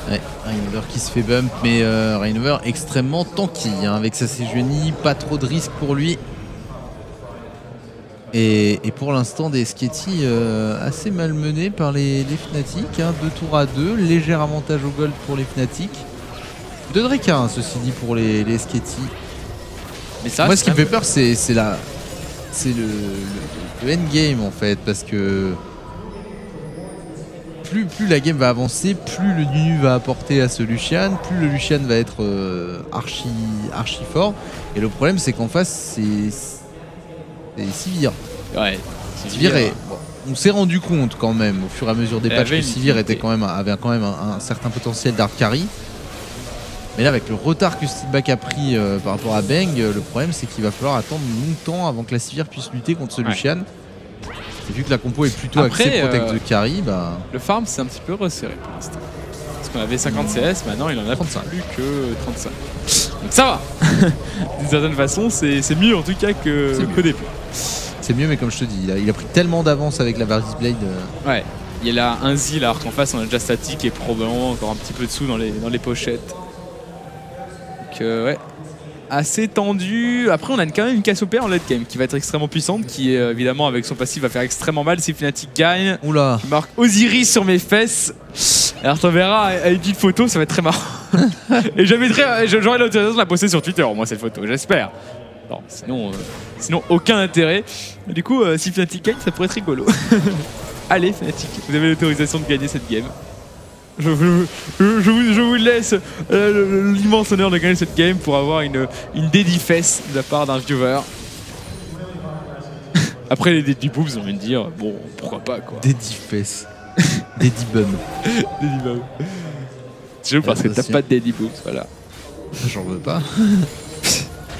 Ouais, Rainover qui se fait bump, mais Rainover extrêmement tanky hein, avec sa Sejuani, pas trop de risques pour lui. Et pour l'instant, des SKT assez malmenés par les Fnatic, hein, 2 tours à 2, léger avantage au gold pour les Fnatic. De Drake, hein, ceci dit, pour les SKT. Mais ça, moi, ce qui me fait peur, c'est le endgame en fait, parce que plus la game va avancer, plus le Nunu va apporter à ce Lucian, plus le Lucian va être archi fort. Et le problème c'est qu'en face c'est Sivir. Ouais, Sivir bon, on s'est rendu compte quand même au fur et à mesure des patchs que Sivir avait quand même un certain potentiel d'hard carry. Mais là avec le retard que Steelback a pris par rapport à Bang, le problème c'est qu'il va falloir attendre longtemps avant que la Sivir puisse lutter contre ce Lucian. Et vu que la compo est plutôt axée protect de carry, bah... Le farm c'est un petit peu resserré pour l'instant. Parce qu'on avait 50 CS, maintenant il en a 35. Plus que 35. Donc ça va. D'une certaine façon, c'est mieux en tout cas que début. C'est mieux, mais comme je te dis, il a pris tellement d'avance avec la Varys Blade. Ouais, il y a là un Zil alors qu'en face on a déjà statique et probablement encore un petit peu dessous dans les pochettes. Donc ouais. Assez tendu. Après, on a quand même une Cassiopeia en late game qui va être extrêmement puissante, qui évidemment avec son passif va faire extrêmement mal si Fnatic gagne. Oula. Qui marque Osiris sur mes fesses. Alors, tu verras avec une petite photo, ça va être très marrant. Et j'aurai l'autorisation de la poster sur Twitter, moi, cette photo, j'espère. Sinon, aucun intérêt. Du coup, si Fnatic gagne, ça pourrait être rigolo. Allez, Fnatic, vous avez l'autorisation de gagner cette game. Je vous laisse l'immense honneur de gagner cette game pour avoir une Daddy Fess de la part d'un viewer. Après les Daddy Boobs, on va me dire, bon, pourquoi pas quoi. Daddy Fess. Daddy Bum. Daddy Bum. C'est juste parce que t'as pas de Daddy Boobs, voilà. J'en veux pas.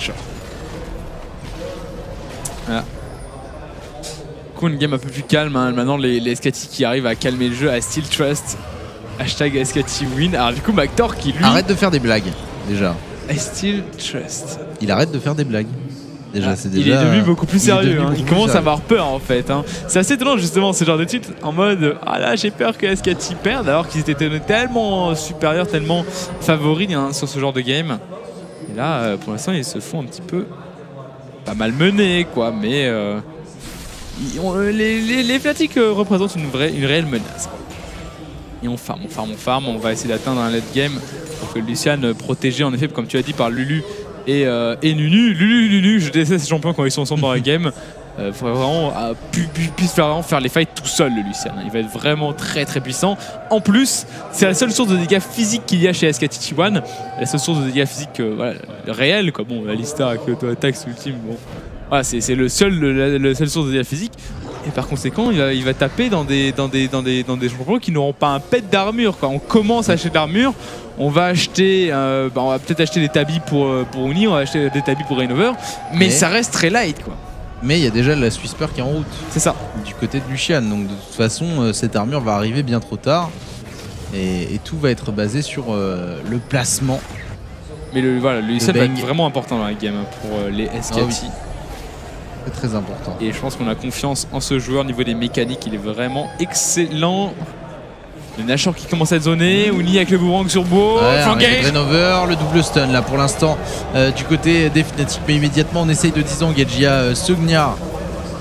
Genre. Voilà. Du coup, une game un peu plus calme. Hein. Maintenant, les SKT qui arrivent à calmer le jeu, à Still Trust. Hashtag SKT win. Alors du coup Mactor qui lui... Arrête de faire des blagues déjà. I still trust. Il arrête de faire des blagues. Déjà, c'est déjà... Il est devenu beaucoup plus sérieux. Il commence à avoir peur en fait. Hein. C'est assez étonnant justement ce genre de titre en mode ah là j'ai peur que SKT perde alors qu'ils étaient tellement supérieurs, tellement favoris hein, sur ce genre de game. Et là pour l'instant ils se font un petit peu pas mal menés quoi, mais les Fnatic représentent une réelle menace. Et on farm, on va essayer d'atteindre un late game pour que Lucian protégé en effet comme tu as dit par Lulu et Nunu. Nunu, je déteste ces champions quand ils sont ensemble dans la game. Faudrait vraiment puisse faire les fights tout seul le Lucian. Il va être vraiment très très puissant. En plus, c'est la seule source de dégâts physiques qu'il y a chez SKT1. La seule source de dégâts physiques voilà, réelle quoi. Bon, la Lista avec attaque ultime, bon. Voilà, c'est la seule source de dégâts physiques. Et par conséquent, il va taper dans des champions qui n'auront pas un pet d'armure. On commence à acheter de l'armure. On va acheter, on va peut-être acheter des tabis pour Uni, on va acheter des tabis pour Rainover, mais ça reste très light, quoi. Mais il y a déjà la Swisper qui est en route. C'est ça. Du côté de Lucian, donc de toute façon, cette armure va arriver bien trop tard. Et tout va être basé sur le placement. Mais le set va être vraiment important dans la game pour les SKT. Oui. C'est très important. Et je pense qu'on a confiance en ce joueur. Au niveau des mécaniques, il est vraiment excellent. Le Nashor qui commence à être zoné, Uni avec le boomerang sur Beau, Rainover, le double stun là pour l'instant du côté des Fnatic, mais immédiatement on essaye de disengage. Il y a Sognar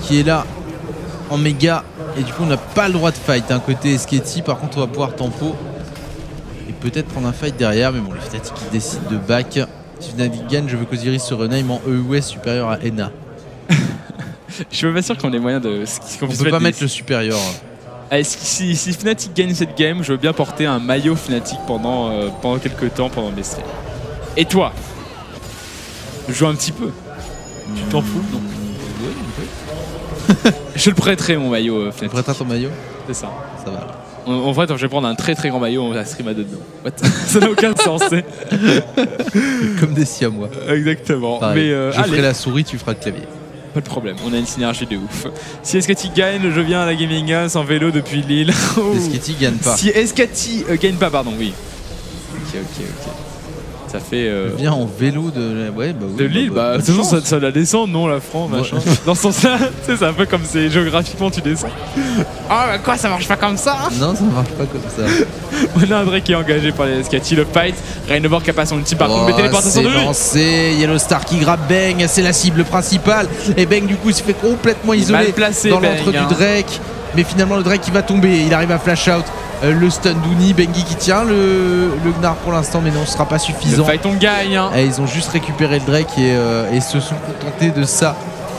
qui est là en méga et du coup on n'a pas le droit de fight côté SKT. Par contre on va pouvoir tempo et peut-être prendre un fight derrière, mais bon les Fnatic qui décident de back. Si Fnatic gagne, je veux qu'Osiris se rename en EUS supérieur à Ena. Je suis pas sûr qu'on ait moyen de... On peut pas mettre le supérieur. Si Fnatic gagne cette game, je veux bien porter un maillot Fnatic pendant quelques temps, pendant mes streams. Et toi, joue un petit peu. Tu t'en fous? Non. Je le prêterai mon maillot Fnatic. Tu prêteras ton maillot? C'est ça. Ça va. En fait, je vais prendre un très très grand maillot, on va stream à deux dedans. Ça n'a aucun sens. Comme des siamois. Exactement. Mais je ferai la souris, tu feras le clavier. Pas de problème, on a une synergie de ouf. Si SKT gagne, je viens à la Gaming House en vélo depuis Lille. SKT gagne pas. Si SKT gagne pas, pardon, oui. Ok. Ça fait. Viens en vélo de. Ouais, bah oui. De Lille, de toute façon, ça la descend, non, la France, machin. Dans ce sens-là, tu sais, c'est un peu comme c'est géographiquement tu descends. Ah, bah quoi, ça marche pas comme ça? Non, ça marche pas comme ça. On a un Drake qui est engagé par les SKT, le fight. Rainover qui a pas son ulti, par contre, mais téléportation de lui. C'est lancé, Yellow Star qui grappe Bang, c'est la cible principale. Et Bang, du coup, il se fait complètement isolé dans l'entre du Drake. Mais finalement, le Drake qui va tomber, il arrive à flash out. Le stun d'Uni, Bengi qui tient le Gnar pour l'instant, mais non, ce sera pas suffisant. Le fight on gagne. Et ils ont juste récupéré le Drake et se sont contentés de ça.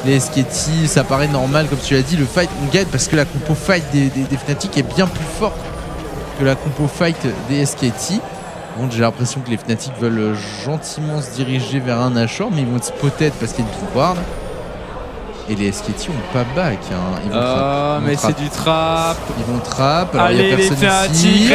Les SKT, ça paraît normal, comme tu l'as dit, le fight on gagne parce que la compo fight des Fnatic est bien plus forte que la compo fight des SKT. Bon, j'ai l'impression que les Fnatic veulent gentiment se diriger vers un Nashor, mais ils vont être spotted parce qu'il y a une Pink Ward. Et les SKT ont pas back. Ils vont mais c'est du trap. Ils vont trap. Alors allez, il y a personne ici.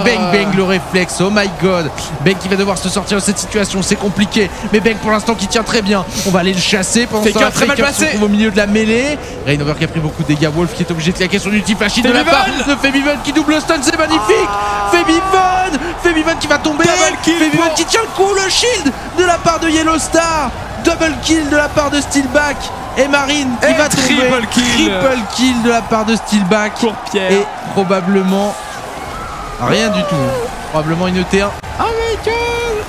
Bang, le réflexe. Oh my god. Bang qui va devoir se sortir de cette situation. C'est compliqué. Mais Bang pour l'instant qui tient très bien. On va aller le chasser. Pendant ce temps, très mal placé. Se trouve au milieu de la mêlée. Rainover qui a pris beaucoup de dégâts. Wolf qui est obligé de claquer son ulti flashy de la part de Febiven qui double stun. C'est magnifique. Febiven qui va tomber. Febiven qui tient le coup. Le shield de la part de Yellow Star. Double kill de la part de Steelback. Et Marine qui va tomber. Triple kill de la part de Steelback. Pour Pierre. Et probablement rien du tout. Probablement une ET1. Oh my god.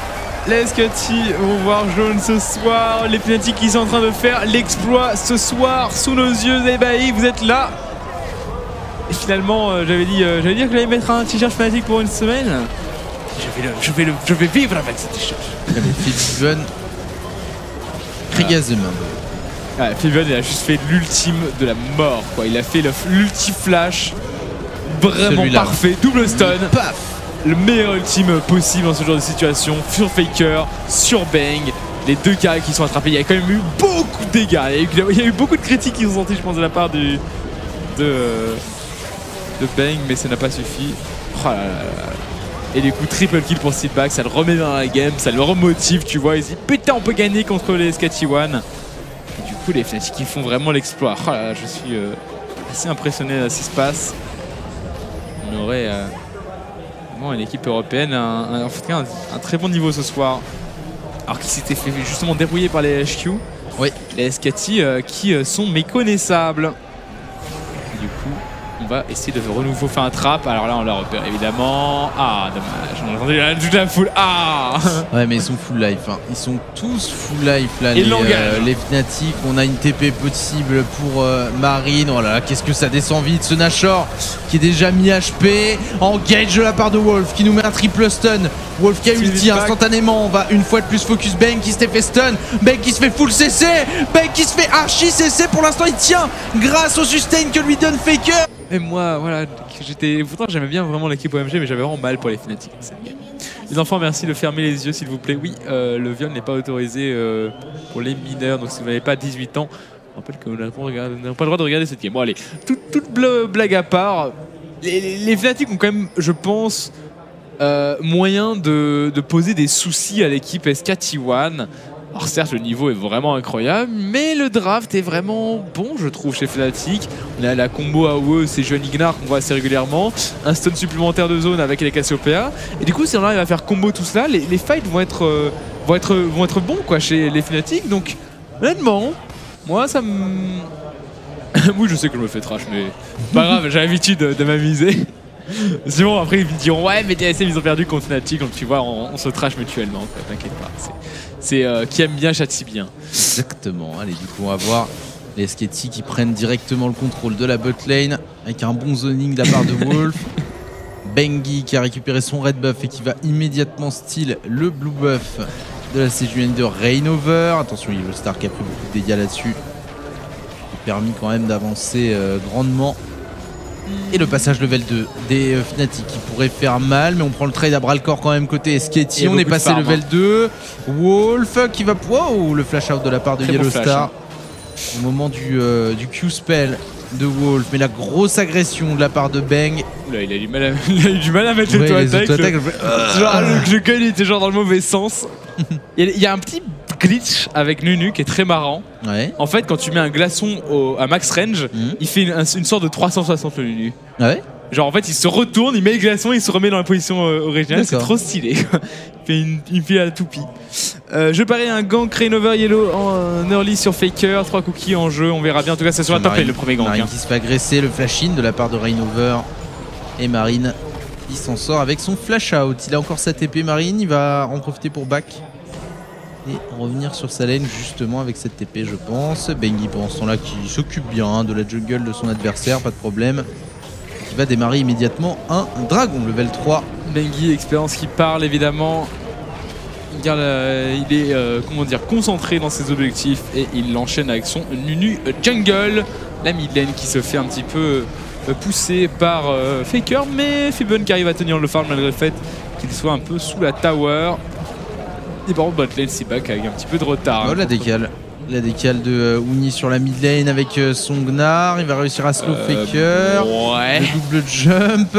Les SKT vont voir jaune ce soir. Les Fnatic qui sont en train de faire l'exploit ce soir sous nos yeux ébahis. Vous êtes là. Et finalement, j'allais dire que j'allais mettre un t-shirt Fnatic pour une semaine. Je vais vivre avec ce t-shirt. Febiven. Ouais, Febiven, il a juste fait l'ultime de la mort, quoi. Il a fait l'ulti flash vraiment parfait, double stun, paf, le meilleur ultime possible dans ce genre de situation, sur Faker, sur Bang, les deux carrés qui sont attrapés. Il y a quand même eu beaucoup de dégâts, il y a eu beaucoup de critiques qui sont sorties, je pense, de la part de Bang, mais ça n'a pas suffi. Oh là là là. Et du coup, triple kill pour Steelback, ça le remet dans la game, ça le remotive, tu vois. Il se dit putain, on peut gagner contre les SKT One. Et du coup, les Fnatic qui font vraiment l'exploit. Oh là là, je suis assez impressionné de ce qui se passe. On aurait vraiment une équipe européenne, en tout cas un très bon niveau ce soir. Alors qu'ils s'étaient fait justement débrouiller par les HQ. Oui. Les SKT qui sont méconnaissables. Et du coup, on va essayer de renouveau faire un trap. Alors là, on l'a repère évidemment. Ah, dommage. On a entendu toute la foule. Ah. Ouais, mais ils sont full life. Ils sont tous full life là. Les Fnatic. On a une TP possible pour Marine. Oh là là, qu'est-ce que ça descend vite. Ce Nashor qui est déjà mis HP. Engage de la part de Wolf qui nous met un triple stun. Wolf qui a ulti instantanément. On va une fois de plus focus Bang qui s'était fait stun. Bang qui se fait full CC. Bang qui se fait archi CC. Pour l'instant, il tient grâce au sustain que lui donne Faker. Et moi, voilà, pourtant j'aimais bien vraiment l'équipe OMG, mais j'avais vraiment mal pour les Fnatic. Les enfants, merci de fermer les yeux, s'il vous plaît. Oui, le viol n'est pas autorisé pour les mineurs, donc si vous n'avez pas 18 ans, rappelle qu'on n'a pas le droit de regarder cette game. Bon allez, toute blague à part, les Fnatic ont quand même, je pense, moyen de poser des soucis à l'équipe SK T1. Alors certes le niveau est vraiment incroyable, mais le draft est vraiment bon je trouve chez Fnatic. On a la combo AOE, c'est Jeune Ignar qu'on voit assez régulièrement, un stun supplémentaire de zone avec les Cassiopeia. Et du coup si on arrive à faire combo tout cela, les fights vont être bons quoi chez les Fnatic. Donc honnêtement, moi ça me... oui je sais que je me fais trash mais pas grave, j'ai l'habitude de m'amuser. Sinon après ils me diront ouais mais TSM ils ont perdu contre Fnatic, donc tu vois on se trash mutuellement, t'inquiète pas. C'est qui aime bien châtie bien. Exactement, allez du coup on va voir les SKT qui prennent directement le contrôle de la bot lane avec un bon zoning de la part de Wolf. Bengi qui a récupéré son red buff et qui va immédiatement steal le blue buff de la CJN de Reignover. Attention, il y a le Star qui a pris beaucoup de dégâts là-dessus. Il a permis quand même d'avancer grandement. Et le passage level 2 des Fnatic qui pourrait faire mal, mais on prend le trade à bras le corps quand même côté SKT. On est passé level 2. Wolf qui va... Wow, le flash out de la part de Yellow Star au moment du Q-spell de Wolf. Mais la grosse agression de la part de Bang. Là, il a eu du mal à mettre les auto-attaques. Le gun était genre dans le mauvais sens. Il y a un petit glitch avec Nunu qui est très marrant. Ouais. En fait, quand tu mets un glaçon à max range, il fait une sorte de 360 le Nunu. Ah ouais. Genre en fait, il se retourne, il met le glaçon, il se remet dans la position originale. C'est trop stylé. Il fait la toupie. Je parie un gank Reignover Yellow en early sur Faker, 3 cookies en jeu, on verra bien. En tout cas, ça sera top lane le premier gank. Marine qui se fait agresser, le flash-in de la part de Reignover. Et Marine, il s'en sort avec son flash-out. Il a encore sa TP Marine, il va en profiter pour back. Et revenir sur sa lane justement avec cette TP je pense. Bengi pendant ce temps là qui s'occupe bien de la jungle de son adversaire, pas de problème. Qui va démarrer immédiatement un dragon level 3. Bengi, expérience qui parle évidemment. Il est comment dire, concentré dans ses objectifs et il l'enchaîne avec son Nunu jungle. La mid lane qui se fait un petit peu pousser par Faker, mais Fibon qui arrive à tenir le farm malgré le fait qu'il soit un peu sous la tower. Et par contre botlane c'est back avec un petit peu de retard. Oh, la décale de Uni sur la mid lane avec son Gnar. Il va réussir à slow Faker. Ouais. Le double jump.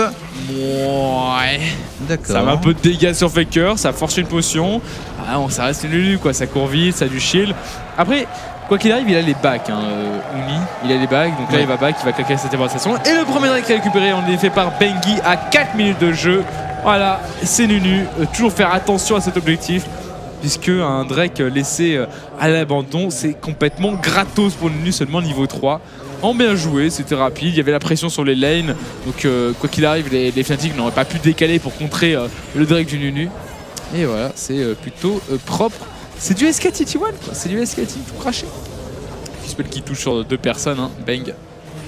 Ouais. D'accord. Ça met un peu de dégâts sur Faker, ça force une potion. Ah non, ça reste Lulu quoi, ça court vite, ça a du shield. Après, quoi qu'il arrive, il a les backs. Uni, il a les backs, donc là il va back, il va claquer cette démonstration. Et le premier drake récupéré, on est fait par Bengi à 4 minutes de jeu. Voilà, c'est Nunu. Toujours faire attention à cet objectif, puisque un Drake laissé à l'abandon, c'est complètement gratos pour Nunu, seulement niveau 3. En bien joué, c'était rapide, il y avait la pression sur les lanes, donc quoi qu'il arrive, les Fnatic n'auraient pas pu décaler pour contrer le Drake du Nunu. Et voilà, c'est plutôt propre. C'est du SKT T1 quoi, c'est du SKT tout craché. Spell qui touche sur 2 personnes, hein. Bang, il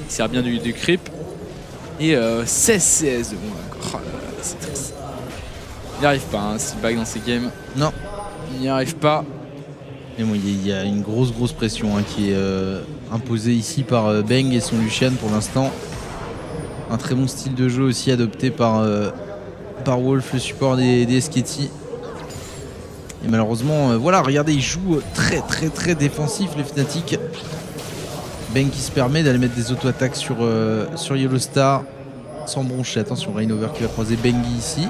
sert bien du creep. Et 16 CS de bon, oh là là, c'est triste. Il n'y arrive pas, hein, s'il back dans ces games. Non. Il n'y arrive pas. Mais bon, il y a une grosse pression hein, qui est imposée ici par Bang et son Lucian pour l'instant. Un très bon style de jeu aussi adopté par Wolf, le support des SKT. Et malheureusement, voilà, regardez, ils jouent très défensif les Fnatic. Bang qui se permet d'aller mettre des auto-attaques sur Yellow Star sans broncher. Attention, Reignover qui va croiser Bengi ici.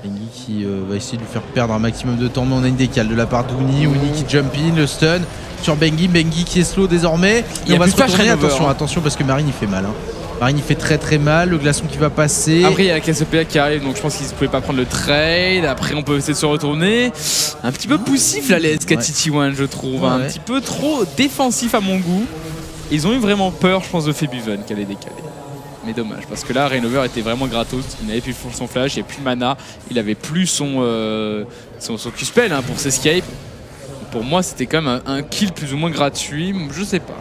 Bengi qui va essayer de lui faire perdre un maximum de temps, mais on a une décale de la part d'Uni. Uni qui jump in, le stun sur Bengi. Bengi qui est slow désormais. Et on va se retourner. Attention parce que Marine il fait mal. Hein. Marine il fait très mal, le glaçon qui va passer. Après il y a la Cassiopeia qui arrive, donc je pense qu'ils ne pouvaient pas prendre le trade. Après on peut essayer de se retourner. Un petit peu poussif là les SKT T1 je trouve, un petit peu trop défensif à mon goût. Ils ont eu vraiment peur je pense de Febiven qui allait décaler. Mais dommage parce que là Reignover était vraiment gratos, il n'avait plus son flash, il n'avait plus de mana, il avait plus son Q-spell hein, pour s'escape. Pour moi c'était quand même un kill plus ou moins gratuit, je sais pas.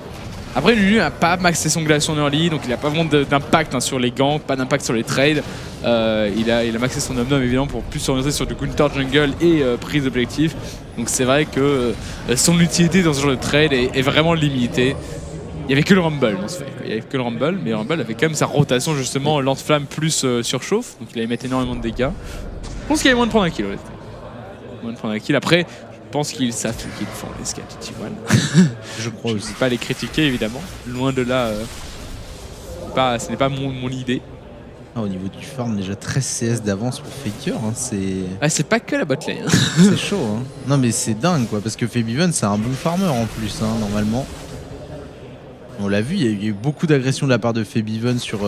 Après Nunu n'a pas maxé son glaçon en early, donc il n'a pas vraiment d'impact hein, sur les ganks, pas d'impact sur les trades. Il a maxé son Nom évidemment pour plus s'orienter sur du counter jungle et prise d'objectif. Donc c'est vrai que son utilité dans ce genre de trade est vraiment limitée. Il n'y avait que le Rumble dans ce fait. Il n'y avait que le Rumble, mais le Rumble avait quand même sa rotation justement lance-flamme plus surchauffe, donc il allait mettre énormément de dégâts. Je pense qu'il y avait moins de prendre un kill honnêtement. Moins de prendre un kill. Après, pense qu'ils savent ce qu'ils font, les SKT1. Je crois Je ne aussi. vais pas les critiquer, évidemment. Loin de là, ce n'est pas mon idée. Ah, au niveau du farm, déjà 13 CS d'avance pour Faker, hein, C'est pas que la botlane. c'est chaud. Hein. Non mais c'est dingue quoi, parce que Febiven c'est un bon farmer en plus, hein, normalement. On l'a vu, il y a eu beaucoup d'agressions de la part de Febiven sur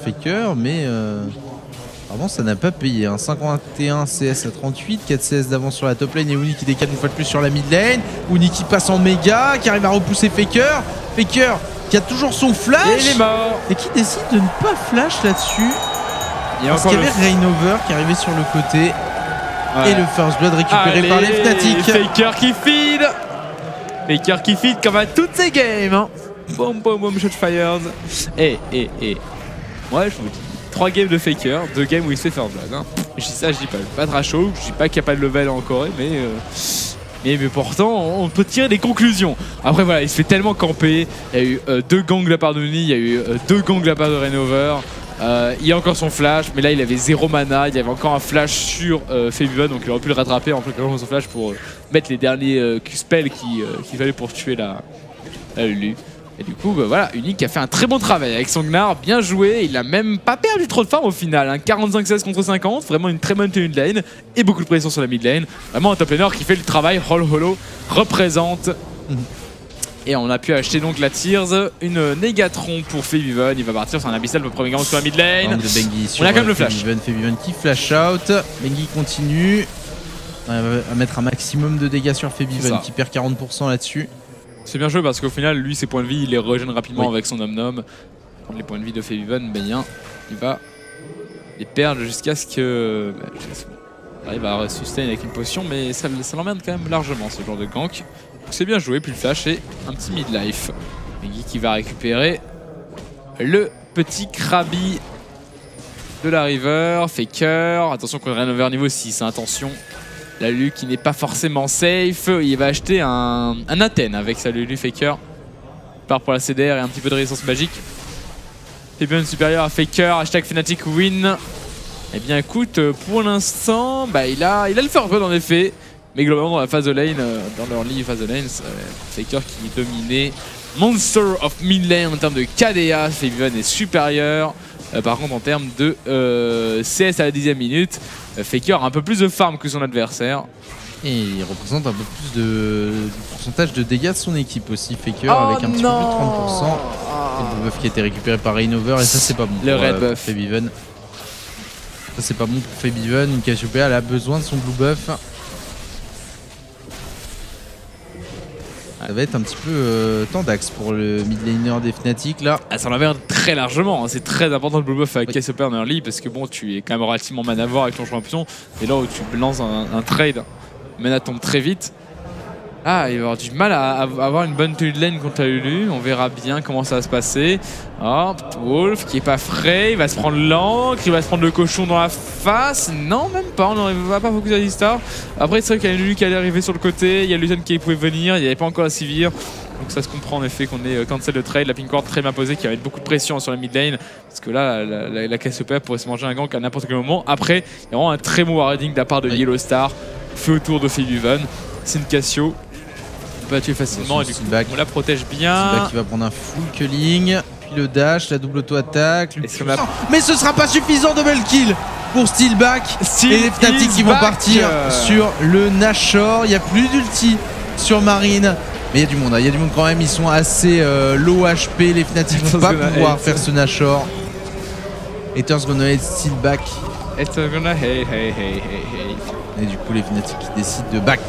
Faker, mais vraiment ça n'a pas payé. Hein. 51 CS à 38, 4 CS d'avance sur la top lane et Uni qui décale une fois de plus sur la mid lane. Uni qui passe en méga, qui arrive à repousser Faker. Faker qui a toujours son flash. Et il est mort. Et qui décide de ne pas flash là-dessus. Il y a Parce encore qu'il y avait Rainover qui arrivait sur le côté. Ouais. Et le first blood récupéré par les Fnatic. Faker qui feed. Faker qui feed comme à toutes ces games. Hein. Boom, boom, boom, shot fires. Et. Moi, je vous dis, 3 games de Faker, 2 games où il se fait first blood. Hein. Je dis ça, je dis pas de ratio, je dis pas qu'il n'y a pas de level en Corée, mais pourtant, on peut tirer des conclusions. Après, voilà, il se fait tellement camper. Il y a eu 2 gangs de la part de Uni, il y a eu 2 gangs de la part de Rainover. Il y a encore son flash, mais là il avait 0 mana, il y avait encore un flash sur Febiven, donc il aurait pu le rattraper en faisant son flash pour mettre les derniers spells qu'il fallait pour tuer la Lulu. Et du coup, voilà, Unique a fait un très bon travail avec son Gnar, bien joué, il a même pas perdu trop de farm au final, hein. 45-16 contre 50, vraiment une très bonne tenue de lane et beaucoup de pression sur la mid lane. Vraiment un top laner qui fait le travail, Hollow représente. Et on a pu acheter donc la Tears, une Negatron pour Febiven, il va partir sur un Abyssal pour le premier round sur la mid lane. On a quand même le flash. Febiven qui flash out, Bengi continue. On va mettre un maximum de dégâts sur Febiven qui perd 40% là-dessus. C'est bien joué parce qu'au final, lui, ses points de vie, il les régène rapidement avec son Nom-Nom. Les points de vie de Febiven, il va les perdre jusqu'à ce que... il arrive à sustain avec une potion, mais ça l'emmerde quand même largement, ce genre de gank. C'est bien joué, puis le flash et un petit midlife. Bengi qui va récupérer le petit Krabi de la River. Faker, attention qu'on Rainover niveau 6, hein, attention. La Lulu qui n'est pas forcément safe, il va acheter un Athènes avec sa Lulu Faker. Il part pour la CDR et un petit peu de résistance magique. Febiven supérieur à Faker, hashtag Fnatic win. Eh bien écoute, pour l'instant, il a le first blood en effet. Mais globalement dans la phase de lane, dans leur ligne phase de lane, Faker qui dominait. Monster of mid lane en termes de KDA, Febiven est supérieur. Par contre en termes de CS à la 10e minute, Faker a un peu plus de farm que son adversaire. Et il représente un peu plus de pourcentage de dégâts de son équipe aussi, Faker, avec un petit peu plus de 30%. Et le buff qui a été récupéré par Rainover, et ça c'est pas bon le pour, red buff. Febiven. Ça c'est pas bon pour Febiven, une Cassiopeia elle a besoin de son blue buff. Ça va être un petit peu tendax pour le mid laner des Fnatic là. Ça en avait très largement, hein. C'est très important le blue buff avec Cassiopeia en early parce que bon, tu es quand même relativement manavore avec ton champion. Et là où tu lances un trade, Mana tombe très vite. Ah, il va avoir du mal à avoir une bonne tenue de lane contre la Lulu. On verra bien comment ça va se passer. Oh, Wolf qui est pas frais, il va se prendre l'encre, il va se prendre le cochon dans la face. Non, même pas, on ne va pas focus à Alistar. Après, c'est vrai qu'il y a une Lulu qui allait arriver sur le côté, il y a Lucian qui pouvait venir, il n'y avait pas encore la Sivir. Donc ça se comprend en effet qu'on ait cancel le trade, la pink ward très bien posée qui va mettre beaucoup de pression sur la mid lane. Parce que là, la Cassiopeia pourrait se manger un gank à n'importe quel moment. Après, il y a vraiment un très bon warding de la part de Yellow Star. Fait autour de Febiven. C'est une Cassio. On peut tuer facilement et du coup on la protège bien. Steelback qui va prendre un full culling, puis le dash, la double auto-attaque. Mais ce sera pas suffisant, double kill pour Steelback. Et les Fnatic qui vont partir sur le Nashor. Il n'y a plus d'ulti sur Marine. Mais il y a du monde, il y a du monde quand même. Ils sont assez low HP. Les Fnatic vont pas pouvoir faire ce Nashor. Ether's gonna hate Steelback. Ether's gonna hate. Et du coup les Fnatic qui décident de back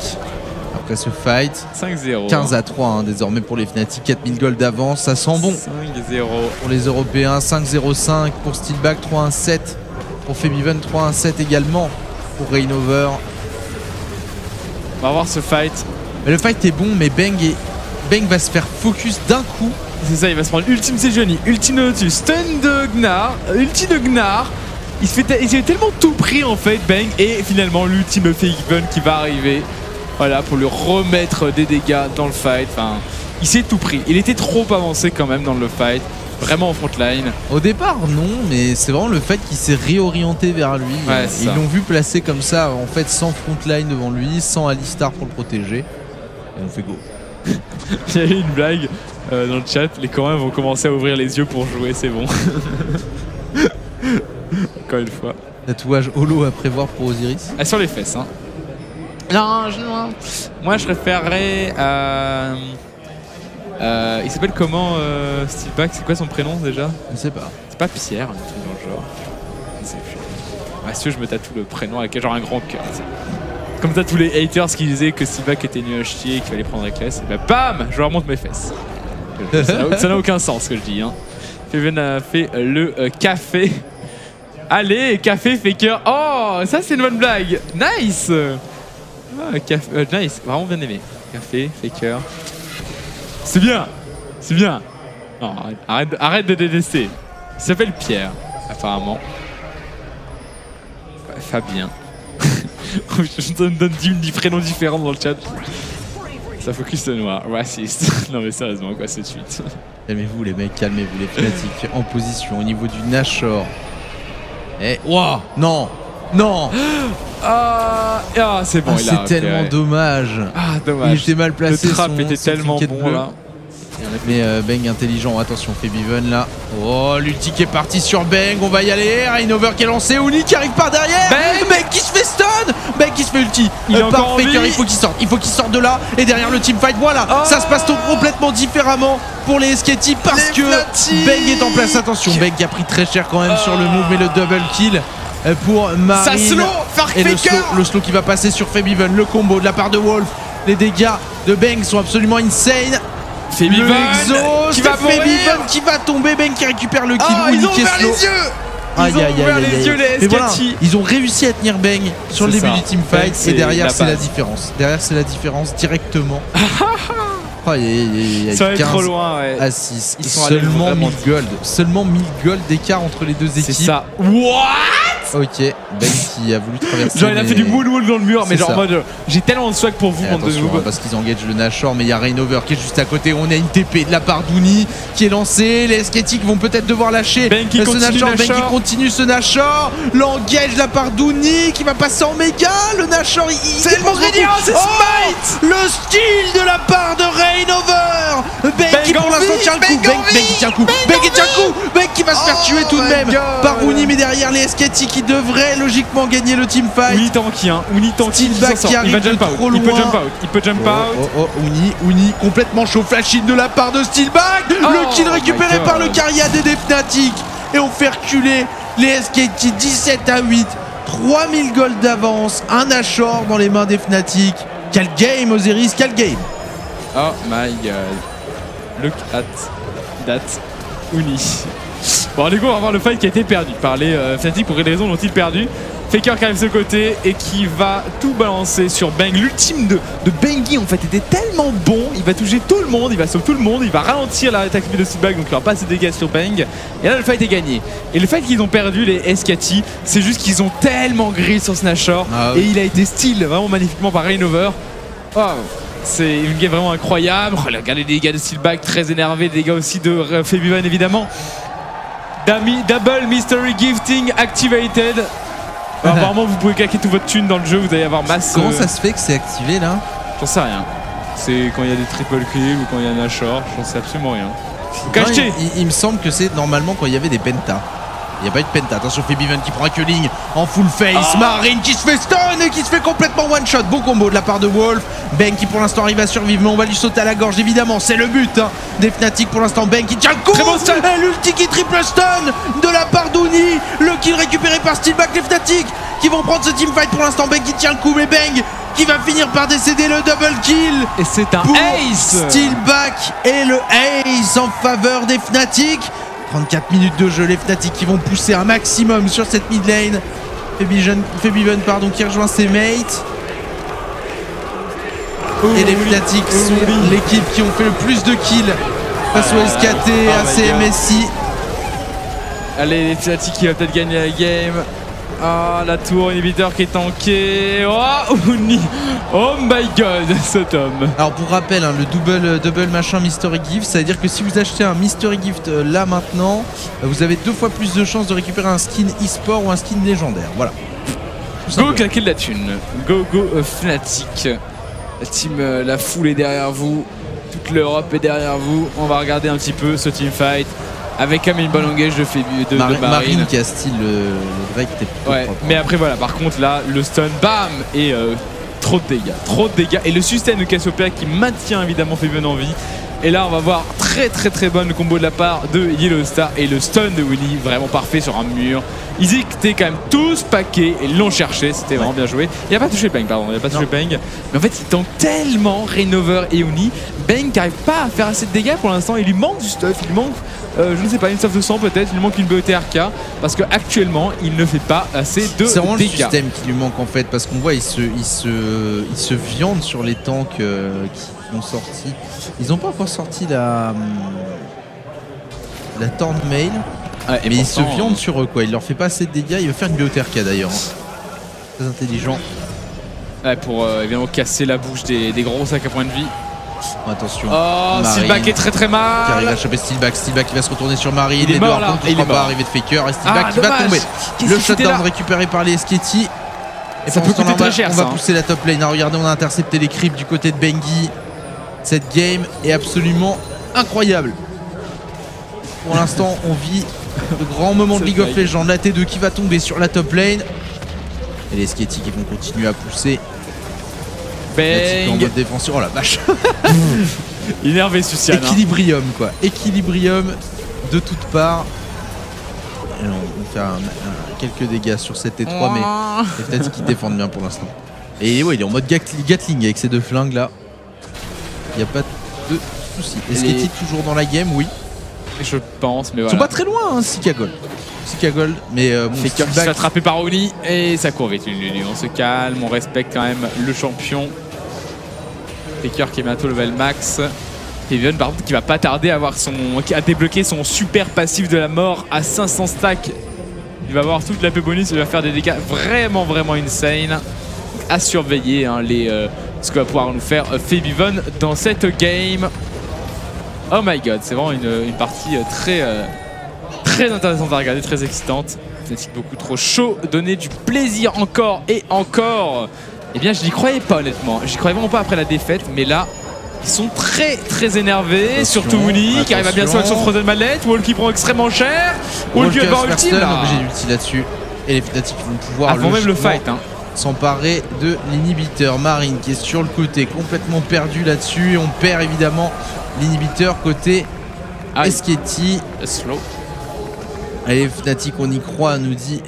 après ce fight. 5-0. 15-3 hein, désormais pour les Fnatic, 4000 gold d'avance, ça sent bon. 5-0 pour les Européens, 5-0-5 pour Steelback, 3-1-7 pour Febiven, 3-1-7 également pour Rainover. On va voir ce fight. Mais le fight est bon, mais Bang va se faire focus d'un coup. C'est ça, il va se prendre ultime Sejuani, ultime Nautilus, stun de Gnar, ulti de Gnar. Il s'est tellement tout pris en fait, Bang, et finalement l'ultime Febiven qui va arriver. Voilà, pour lui remettre des dégâts dans le fight. Enfin, il s'est tout pris. Il était trop avancé quand même dans le fight. vraiment en front line. Au départ, non, mais c'est vraiment le fait qu'il s'est réorienté vers lui. Ouais, Ils l'ont vu placer comme ça, en fait, sans frontline devant lui, sans Alistar pour le protéger. Et on fait go. Il y a eu une blague dans le chat. Les Coréens vont commencer à ouvrir les yeux pour jouer, c'est bon. Encore une fois. Tatouage holo à prévoir pour Osiris. Ah, sur les fesses, hein. Non, moi je préférerais. Il s'appelle comment Steelback? C'est quoi son prénom déjà? Je sais pas. C'est pas Pierre, un truc dans le genre. Je sais plus. Ah, si je me tatoue le prénom avec genre un grand cœur. Comme ça, tous les haters qui disaient que Steelback était nul à chier et qu'il fallait prendre avec les et bah bam, je leur montre mes fesses. Ça n'a aucun sens ce que je dis. Hein. Feven a fait le café. Allez, café faker. Oh, ça c'est une bonne blague. Nice. Nice, vraiment bien aimé. Café faker. C'est bien. C'est bien. Non, arrête de détester. Il s'appelle Pierre, apparemment. Fabien. Je me donne 10 prénoms différents dans le chat. Ça focus le noir. Raciste. Non mais sérieusement quoi, c'est de suite. Calmez-vous les mecs, calmez-vous les Fnatic en position au niveau du Nashor. Eh, wow, non, non. C'est bon, c'est tellement dommage. Ah dommage. Il était mal placé. Le trap était tellement bon là. Mais Bang intelligent, attention Febiven là. Oh, l'ulti qui est parti sur Bang, on va y aller. Rainover qui est lancé, Uni qui arrive par derrière. Bang qui se fait stun. Bang qui se fait ulti. Il est encore Faker, il faut qu'il sorte de là. Et derrière le teamfight, voilà. Ça se passe complètement différemment pour les SKT parce que Bang est en place. Attention, Bang qui a pris très cher quand même sur le move, mais le double kill pour Marine. Ça slow, et le slow qui va passer sur Febiven, le combo de la part de Wolf. Les dégâts de Bang sont absolument insane. Febiven qui va tomber, Bang qui récupère le kill. Ils ont ouvert les yeux. Ils ont ouvert les yeux, les SKT. Voilà, ils ont réussi à tenir Bang sur le début du teamfight et derrière c'est la différence. Derrière c'est la différence directement. Oh, il y a ça va 15 être trop loin, ouais. à 6. Ils sont seulement 1000 gold. Seulement 1000 gold d'écart entre les deux équipes. C'est ça. What? Ok, Bang qui a voulu traverser. Genre il a fait du moonwalk dans le mur, mais genre en mode j'ai tellement de swag pour vous, bande de noobs. Parce qu'ils engagent le Nashor, mais il y a Rainover qui est juste à côté. On a une TP de la part d'Uni qui est lancée. Les SKT vont peut-être devoir lâcher Bang qui continue ce Nashor. L'engage de la part d'Uni qui va passer en méga. Le Nashor, c'est le c'est Smite. Le style de la part de Rainover. Bang qui pour l'instant tient le coup. Bang qui tient le coup. Bang qui va se faire tuer tout de même par Uni, mais derrière les SKT qui devrait logiquement gagner le teamfight. Uni tanky, hein. Uni tanky. Il va jump out. Il peut jump out. Uni complètement chaud. Flash in de la part de Steelback. Le kill récupéré par le Cariad des Fnatic. Et on fait reculer les SKT 17 à 8. 3000 gold d'avance. Un Nashor dans les mains des Fnatic. Quel game, Osiris, quel game. Oh my god. Look at that Uni. Bon, du coup, on va voir le fight qui a été perdu par les Fnatic pour quelles raisons l'ont-ils perdu. Faker qui arrive de ce côté et qui va tout balancer sur Bang. L'ultime de Bangy en fait était tellement bon, il va toucher tout le monde, il va sauver tout le monde, il va ralentir l'attaque de Steelback, donc il aura pas assez de dégâts sur Bang. Et là le fight est gagné. Et le fight qu'ils ont perdu les SKT, c'est juste qu'ils ont tellement grillé sur ce Nashor et il a été steal vraiment magnifiquement par Rainover. Wow. C'est une game vraiment incroyable. Regardez les dégâts de Steelback, très énervé, des dégâts aussi de Febiven évidemment. Double Mystery Gifting activated. Apparemment vous pouvez claquer toute votre thune dans le jeu, vous allez avoir masse. Comment ça se fait que c'est activé là? J'en sais rien. C'est quand il y a des triple kills ou quand il y a un Nashor, j'en sais absolument rien. Il me semble que c'est normalement quand il y avait des pentas. Il n'y a pas eu de penta. Attention, Febiven qui prend un culling en full face. Marine qui se fait stun et qui se fait complètement one shot. Beau combo de la part de Wolf. Bang qui pour l'instant arrive à survivre, mais on va lui sauter à la gorge évidemment. C'est le but des Fnatic pour l'instant. Bang qui tient le coup. L'ulti qui triple stun de la part d'Uni. Le kill récupéré par Steelback. Les Fnatic qui vont prendre ce teamfight pour l'instant. Bang qui tient le coup, mais Bang qui va finir par décéder. Le double kill. Et c'est un ace. Steelback et le ace en faveur des Fnatic. 34 minutes de jeu, les Fnatic qui vont pousser un maximum sur cette mid lane. Febiven qui rejoint ses mates. Et les Fnatic sont l'équipe qui ont fait le plus de kills face au SKT, à CMSI. Allez, les Fnatic qui va peut-être gagner la game. Ah, la tour inhibiteur qui est tankée. Oh, Uni. Oh my god, cet homme. Alors pour rappel, hein, le double machin Mystery Gift, ça veut dire que si vous achetez un Mystery Gift là maintenant, vous avez 2 fois plus de chances de récupérer un skin e-sport ou un skin légendaire. Voilà. Go claquer de la thune. Go Fnatic. La team, la foule est derrière vous. Toute l'Europe est derrière vous. On va regarder un petit peu ce teamfight. Avec un bon engage de Marine qui a style le Drake était plutôt ouais, propre. Mais après voilà, par contre là, le stun, bam, et trop de dégâts. Et le sustain de Cassiopeia qui maintient évidemment Febiven en vie. Et là, on va voir très bonne combo de la part de Yellowstar et le stun de Willy, vraiment parfait sur un mur. Ils étaient quand même tous paquets et l'ont cherché, c'était vraiment bien joué. Il n'a pas touché Bang, pardon, il n'a pas touché Bang. Mais en fait, il tente tellement Rainover et Uni. Bang n'arrive pas à faire assez de dégâts pour l'instant. Il lui manque du stuff, il lui manque, je ne sais pas, une stuff de sang peut-être, il lui manque une BETRK. Parce qu'actuellement, il ne fait pas assez de dégâts. C'est vraiment le système qui lui manque en fait, parce qu'on voit, il se viande sur les tanks qui ont sorti. Ils n'ont pas encore sorti la Thornmail, mais ils se viandent sur eux quoi. Il leur fait pas assez de dégâts. Il veut faire une BOTRK d'ailleurs. Très intelligent. Ouais, pour évidemment casser la bouche des gros sacs à point de vie. Attention. Oh, Steelback est très mal. Qui arrive à choper Steelback. Steelback qui va se retourner sur Marine. Il est mort là. Il est pas arrivé de Faker. Et Steelback qui va tomber. Le shutdown récupéré par les Sketty. Et ça peut coûter très cher. On va pousser la top lane. Regardez, on a intercepté les creeps du côté de Bengi. Cette game est absolument incroyable. Pour l'instant, on vit de grands moments de League of Legends. La T2 qui va tomber sur la top lane. Et les Sketty qui vont continuer à pousser. Bang. En mode défensif. Oh la vache. Énervé Sucian. Équilibrium quoi. Équilibrium de toutes parts. Et on fait quelques dégâts sur cette T3 mais c'est peut-être qu'ils défendent bien pour l'instant. Et ouais, il est en mode Gatling avec ces 2 flingues là. Il n'y a pas de soucis. Est-ce qu'il est toujours dans la game? Oui. Je pense, mais voilà. Ils sont pas très loin, hein, Sikagol. Sikagol, mais bon. Faker qui se fait attraper par Oni et ça court vite. On se calme, on respecte quand même le champion. Faker qui est bientôt level max. Febiven par contre qui va pas tarder à débloquer son super passif de la mort à 500 stacks. Il va avoir toute la paix bonus, il va faire des dégâts vraiment insane. À surveiller hein, ce que va pouvoir nous faire Febiven dans cette game. Oh my god, c'est vraiment une partie très intéressante à regarder, très excitante. C'est beaucoup trop chaud, donner du plaisir encore et encore. Eh bien, je n'y croyais pas honnêtement. J'y croyais vraiment pas après la défaite, mais là, ils sont très énervés. Attention, surtout Uni qui arrive à bien swag sur Frozen Mallet. Wall qui prend extrêmement cher. Wall qui va avoir ultime là. Obligé d'ulti là-dessus. Et les Fnatic vont pouvoir avant même le fight. Hein. S'emparer de l'inhibiteur. Marine qui est sur le côté, complètement perdu là-dessus. Et on perd évidemment l'inhibiteur côté Sketty. Slow. Allez, Fnatic, on y croit, nous dit